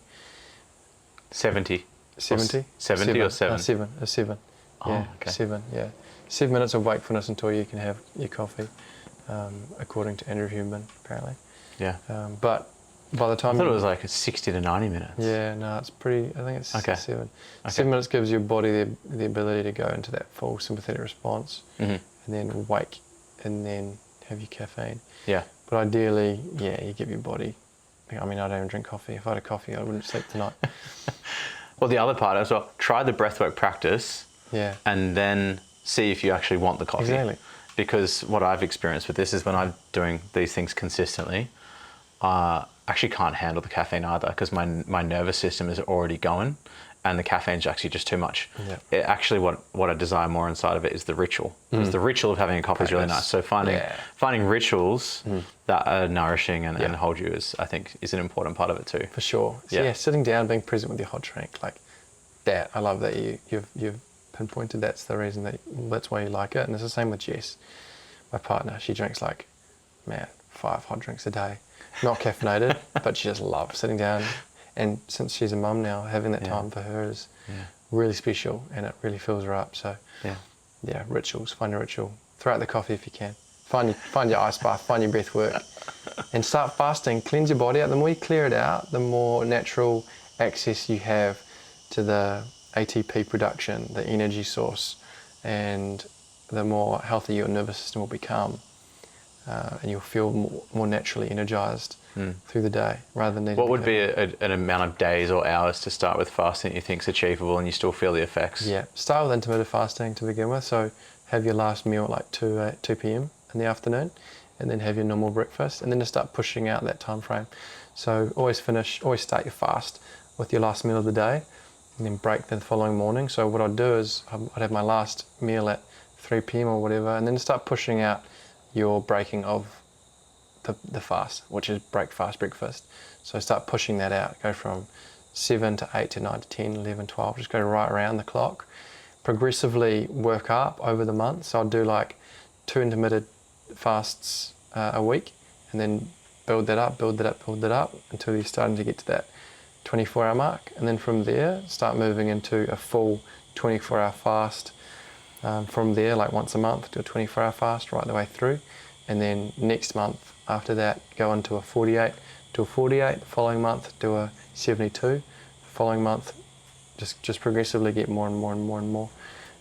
70. 70? 70 or 7? 7. Oh, Yeah, okay. 7, yeah. 7 minutes of wakefulness until you can have your coffee, according to Andrew Huberman, apparently. Yeah. But by the time I thought it was like 60 to 90 minutes. Yeah, no, it's pretty, I think it's Okay. 7. Okay. 7 minutes gives your body the ability to go into that full sympathetic response, and then wake, and then have your caffeine. Yeah. But ideally, you give your body, I mean, I don't even drink coffee. If I had a coffee, I wouldn't sleep tonight. Well, the other part as well, try the breathwork practice Yeah. and then see if you actually want the coffee. Exactly. Because what I've experienced with this is when I'm doing these things consistently, I actually can't handle the caffeine either because my nervous system is already going and the caffeine's actually just too much. Yeah. Actually, what I desire more inside of it is the ritual. Because the ritual of having a coffee is really nice. So finding rituals that are nourishing and hold you I think is an important part of it too. For sure. So sitting down, being present with your hot drink, like that. I love that you've pinpointed that's the reason that's why you like it. And it's the same with Jess, my partner. She drinks 5 hot drinks a day. Not caffeinated, but she just loves sitting down. And since she's a mum now, having that time for her is really special, and it really fills her up. So rituals, find a ritual. Throw out the coffee if you can. Find your ice bath, find your breath work, and start fasting. Cleanse your body out. The more you clear it out, the more natural access you have to the ATP production, the energy source, and the more healthy your nervous system will become. And you'll feel more naturally energized through the day rather than needing. What would be an amount of days or hours to start with fasting that you think is achievable and you still feel the effects? Yeah, start with intermittent fasting to begin with. So have your last meal at like 2 p.m. in the afternoon, and then have your normal breakfast, and then just start pushing out that time frame. So always start your fast with your last meal of the day, and then break the following morning. So what I'd do is I'd have my last meal at 3 p.m. or whatever, and then start pushing out your breaking of the fast, which is break fast breakfast. So start pushing that out. Go from 7 to 8 to 9 to 10, 11, 12. Just go right around the clock. Progressively work up over the month. So I'll do like 2 intermittent fasts a week, and then build that up until you're starting to get to that 24-hour mark. And then from there, start moving into a full 24-hour fast. From there, like once a month, do a 24-hour fast right the way through. And then next month after that, go into a 48, do a 48, the following month do a 72, the following month just progressively get more and more and more and more,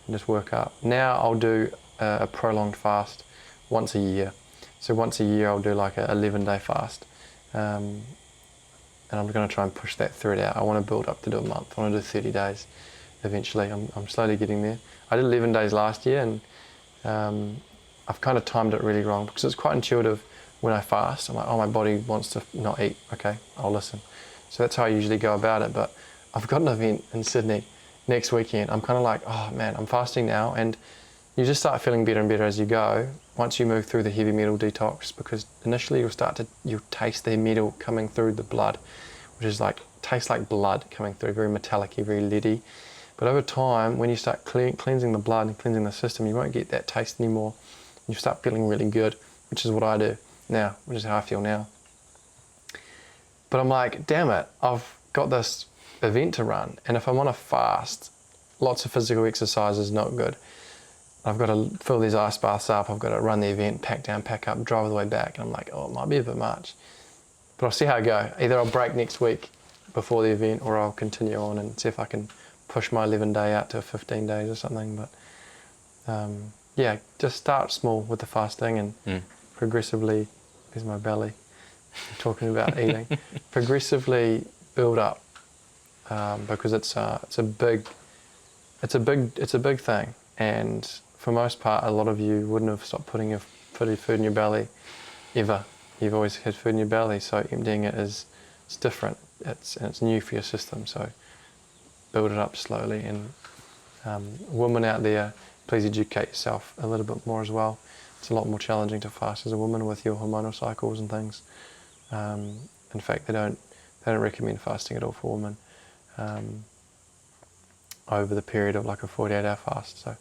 and just work up. Now I'll do a prolonged fast once a year. So once a year I'll do like an 11-day fast. And I'm going to try and push that thread out. I want to build up to do a month. I want to do 30 days eventually. I'm slowly getting there. I did 11 days last year, and I've kind of timed it really wrong because it's quite intuitive when I fast. I'm like, oh, my body wants to not eat. Okay, I'll listen. So that's how I usually go about it. But I've got an event in Sydney next weekend. I'm kind of like, oh man, I'm fasting now, and you just start feeling better and better as you go once you move through the heavy metal detox, because initially you'll taste the metal coming through the blood, which is like, tastes like blood coming through, very metallic-y, very leady. But over time, when you start cleansing the blood and cleansing the system, you won't get that taste anymore. You start feeling really good, which is what I do now, which is how I feel now. But I'm like, damn it, I've got this event to run, and if I'm on a fast, lots of physical exercise is not good. I've got to fill these ice baths up, I've got to run the event, pack down, pack up, drive all the way back, and I'm like, oh, it might be a bit much. But I'll see how I go. Either I'll break next week before the event, or I'll continue on and see if I can push my 11-day out to 15 days or something. But yeah, just start small with the fasting and progressively, there's my belly, talking about eating, progressively build up, because it's a big thing. And for most part, a lot of you wouldn't have stopped putting your food in your belly ever. You've always had food in your belly, so emptying it it's different. It's new for your system. So build it up slowly. And women out there, please educate yourself a little bit more as well. It's a lot more challenging to fast as a woman with your hormonal cycles and things. In fact, they don't recommend fasting at all for women over the period of like a 48-hour fast. So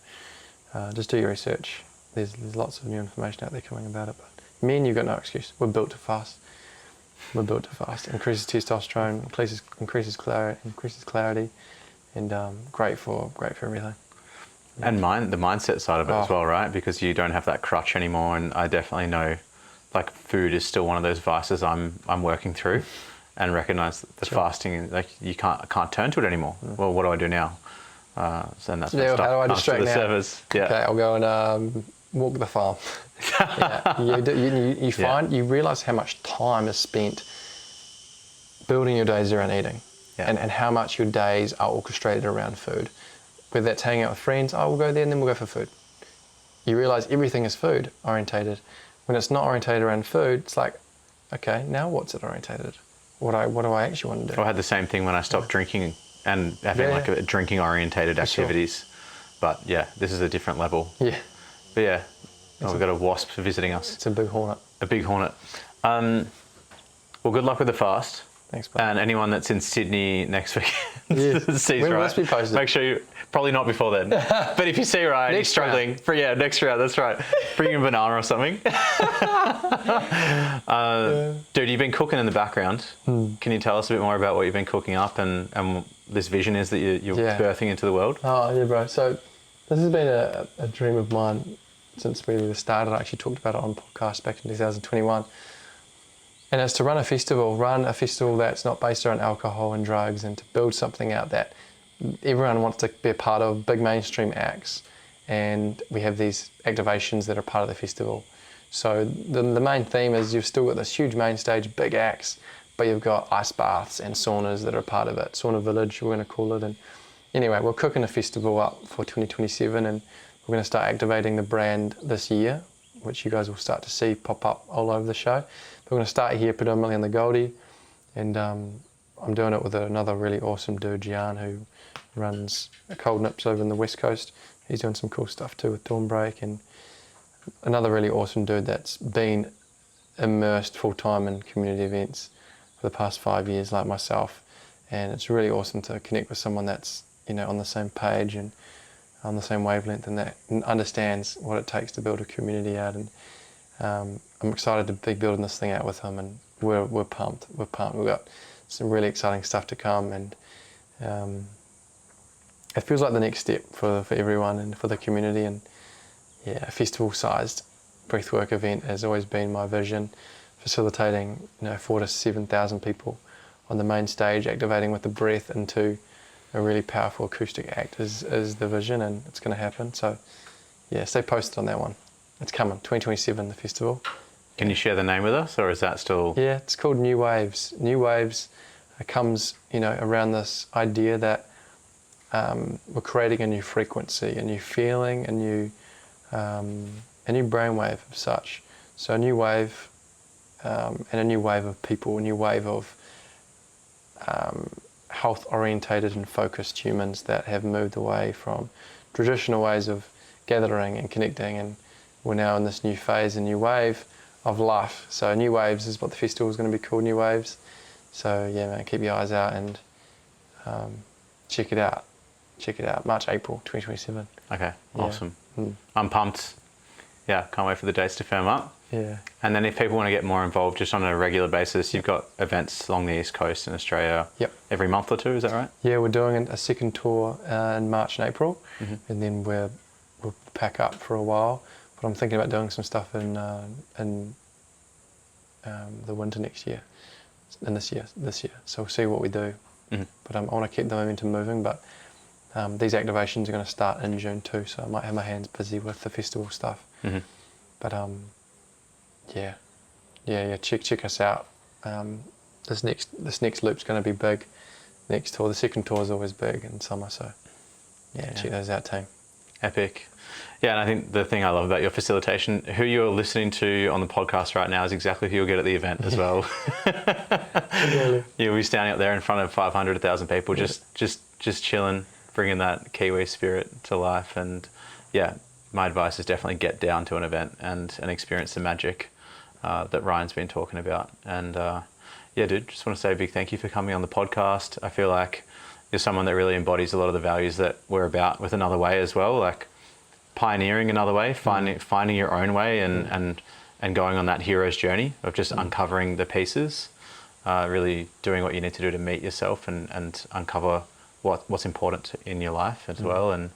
just do your research. There's lots of new information out there coming about it. But men, you've got no excuse. We're built to fast. We're built to fast. Increases testosterone, increases clarity, and great for everything. And the mindset side of it as well, right? Because you don't have that crutch anymore. And I definitely know, like, food is still one of those vices I'm working through, and recognize that the fasting, like, you can't turn to it anymore. Well, what do I do now? So then that's when stuff how do I comes distract to the now? servers. Yeah. Okay, I'll go and walk the farm. You realise how much time is spent building your days around eating, and how much your days are orchestrated around food. Whether that's hanging out with friends, we'll go there and then we'll go for food. You realise everything is food orientated. When it's not orientated around food, it's like, okay, now what's it orientated? What do I actually want to do? I had the same thing when I stopped drinking and having like a drinking orientated activities. Sure. But yeah, this is a different level. Yeah. But yeah, we've got a wasp visiting us. It's a big hornet. A big hornet. Well, good luck with the fast. Thanks, bud. And anyone that's in Sydney next week, when will this be posted? Make sure you, probably not before then. But if you see Ryan, he's struggling. Next round, that's right. Bring him a banana or something. Dude, you've been cooking in the background. Can you tell us a bit more about what you've been cooking up and this vision is that you're birthing into the world? Oh, yeah, bro. So this has been a dream of mine since we started. I actually talked about it on a podcast back in 2021. And it's to run a festival that's not based around alcohol and drugs, and to build something out that everyone wants to be a part of, big mainstream acts. And we have these activations that are part of the festival. So the main theme is you've still got this huge main stage, big acts, but you've got ice baths and saunas that are part of it. Sauna Village, we're going to call it. And anyway, we're cooking a festival up for 2027, and we're going to start activating the brand this year, which you guys will start to see pop up all over the show. But we're going to start here predominantly on the Goldie, and I'm doing it with another really awesome dude, Jan, who runs Cold Nips over in the West Coast. He's doing some cool stuff too with Dawnbreak, and another really awesome dude that's been immersed full-time in community events for the past 5 years, like myself. And it's really awesome to connect with someone that's, on the same page and on the same wavelength, and that understands what it takes to build a community out. And I'm excited to be building this thing out with him, and we're pumped. We've got some really exciting stuff to come, and it feels like the next step for everyone and for the community. And yeah, a festival-sized breathwork event has always been my vision facilitating 4,000 to 7,000 people on the main stage, activating with the breath into a really powerful acoustic act is the vision, and it's going to happen. So yeah, stay posted on that one. It's coming, 2027, the festival. Can you share the name with us, or is that still? Yeah, it's called New Waves. New Waves comes, around this idea that we're creating a new frequency, a new feeling, a new brainwave of such. So a new wave, and a new wave of people, a new wave of health-orientated and focused humans that have moved away from traditional ways of gathering and connecting, and we're now in this new phase, a new wave of life. So New Waves is what the festival is going to be called, New Waves. So yeah, man, keep your eyes out and check it out. Check it out, March, April 2027. Okay, awesome. Yeah. I'm pumped. Yeah, can't wait for the dates to firm up. Yeah. And then if people want to get more involved just on a regular basis, you've got events along the East Coast in Australia every month or two, is that right? Yeah, we're doing a second tour in March and April, and then we'll pack up for a while. But I'm thinking about doing some stuff in the winter next year, and this year. So we'll see what we do. But I want to keep the momentum moving, but these activations are going to start in June too, so I might have my hands busy with the festival stuff. But check us out. This next loop's going to be big. Next tour, the second tour is always big in summer, so check those out, team. Epic. Yeah, and I think the thing I love about your facilitation, who you're listening to on the podcast right now is exactly who you'll get at the event as well. Really? You'll be standing up there in front of 500, 1,000 people, just chilling, bringing that Kiwi spirit to life. And yeah, my advice is definitely get down to an event and experience the magic that Ryan's been talking about. And yeah, dude, just want to say a big thank you for coming on the podcast. I feel like you're someone that really embodies a lot of the values that we're about with Another Way as well, like pioneering another way, finding your own way, and going on that hero's journey of just uncovering the pieces, really doing what you need to do to meet yourself and uncover what's important in your life as well, and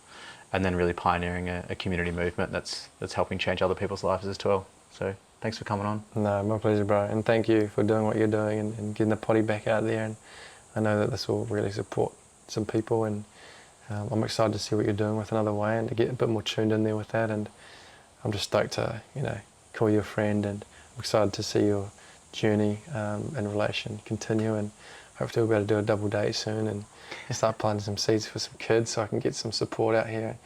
then really pioneering a community movement that's helping change other people's lives as well. So thanks for coming on. No, my pleasure, bro. And thank you for doing what you're doing and getting the potty back out there. And I know that this will really support some people, and I'm excited to see what you're doing with Another Way and to get a bit more tuned in there with that. And I'm just stoked to, call you a friend, and I'm excited to see your journey in relation continue, and hopefully we'll be able to do a double date soon and start planting some seeds for some kids so I can get some support out here.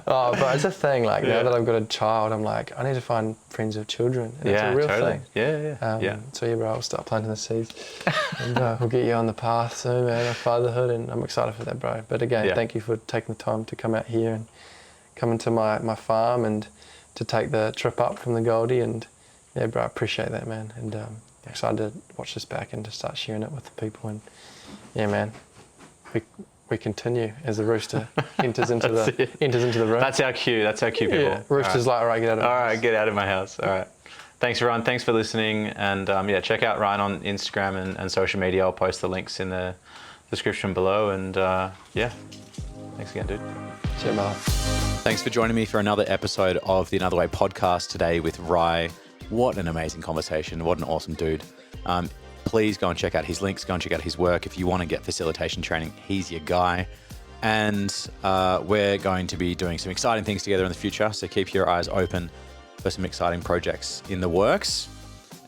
Oh, but it's a thing, like now that I've got a child, I'm like, I need to find friends with children, and it's a real thing. Yeah. So yeah, bro, I'll start planting the seeds, and we'll get you on the path soon, man, of fatherhood, and I'm excited for that, bro. But again, thank you for taking the time to come out here and come into my farm and to take the trip up from the Goldie, and yeah, bro, I appreciate that, man, and excited to watch this back and to start sharing it with the people. And yeah, man, we continue as the rooster enters into the room. That's our cue, people. Yeah, rooster's like, all right, get out of my house. All right, get out of my house. All right. Thanks, Ryan. Thanks for listening. And check out Ryan on Instagram and social media. I'll post the links in the description below. And thanks again, dude. Cheers, brother. Thanks for joining me for another episode of the Another Way podcast today with Rye. What an amazing conversation. What an awesome dude. Please go and check out his links. Go and check out his work. If you want to get facilitation training, he's your guy. And we're going to be doing some exciting things together in the future. So keep your eyes open for some exciting projects in the works,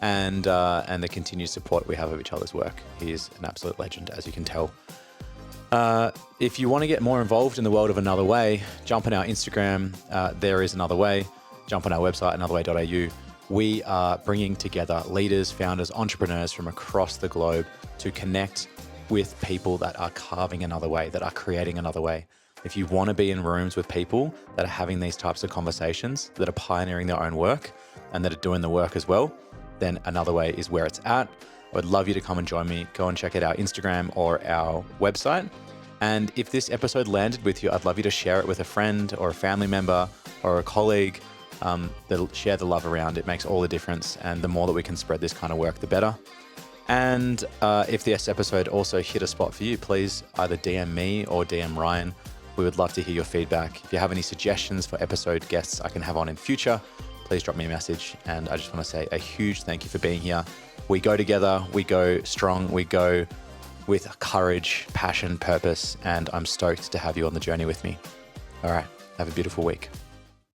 and the continued support we have of each other's work. He is an absolute legend, as you can tell. If you want to get more involved in the world of Another Way, jump on our Instagram. There is Another Way. Jump on our website, anotherway.au. We are bringing together leaders, founders, entrepreneurs from across the globe to connect with people that are carving another way, that are creating another way. If you want to be in rooms with people that are having these types of conversations, that are pioneering their own work and that are doing the work as well, then Another Way is where it's at. I would love you to come and join me. Go and check out our Instagram or our website. And if this episode landed with you, I'd love you to share it with a friend or a family member or a colleague. That'll share the love around. It makes all the difference. And the more that we can spread this kind of work, the better. And if this episode also hit a spot for you, please either DM me or DM Ryan. We would love to hear your feedback. If you have any suggestions for episode guests I can have on in future, please drop me a message. And I just want to say a huge thank you for being here. We go together, we go strong, we go with courage, passion, purpose, and I'm stoked to have you on the journey with me. All right, have a beautiful week.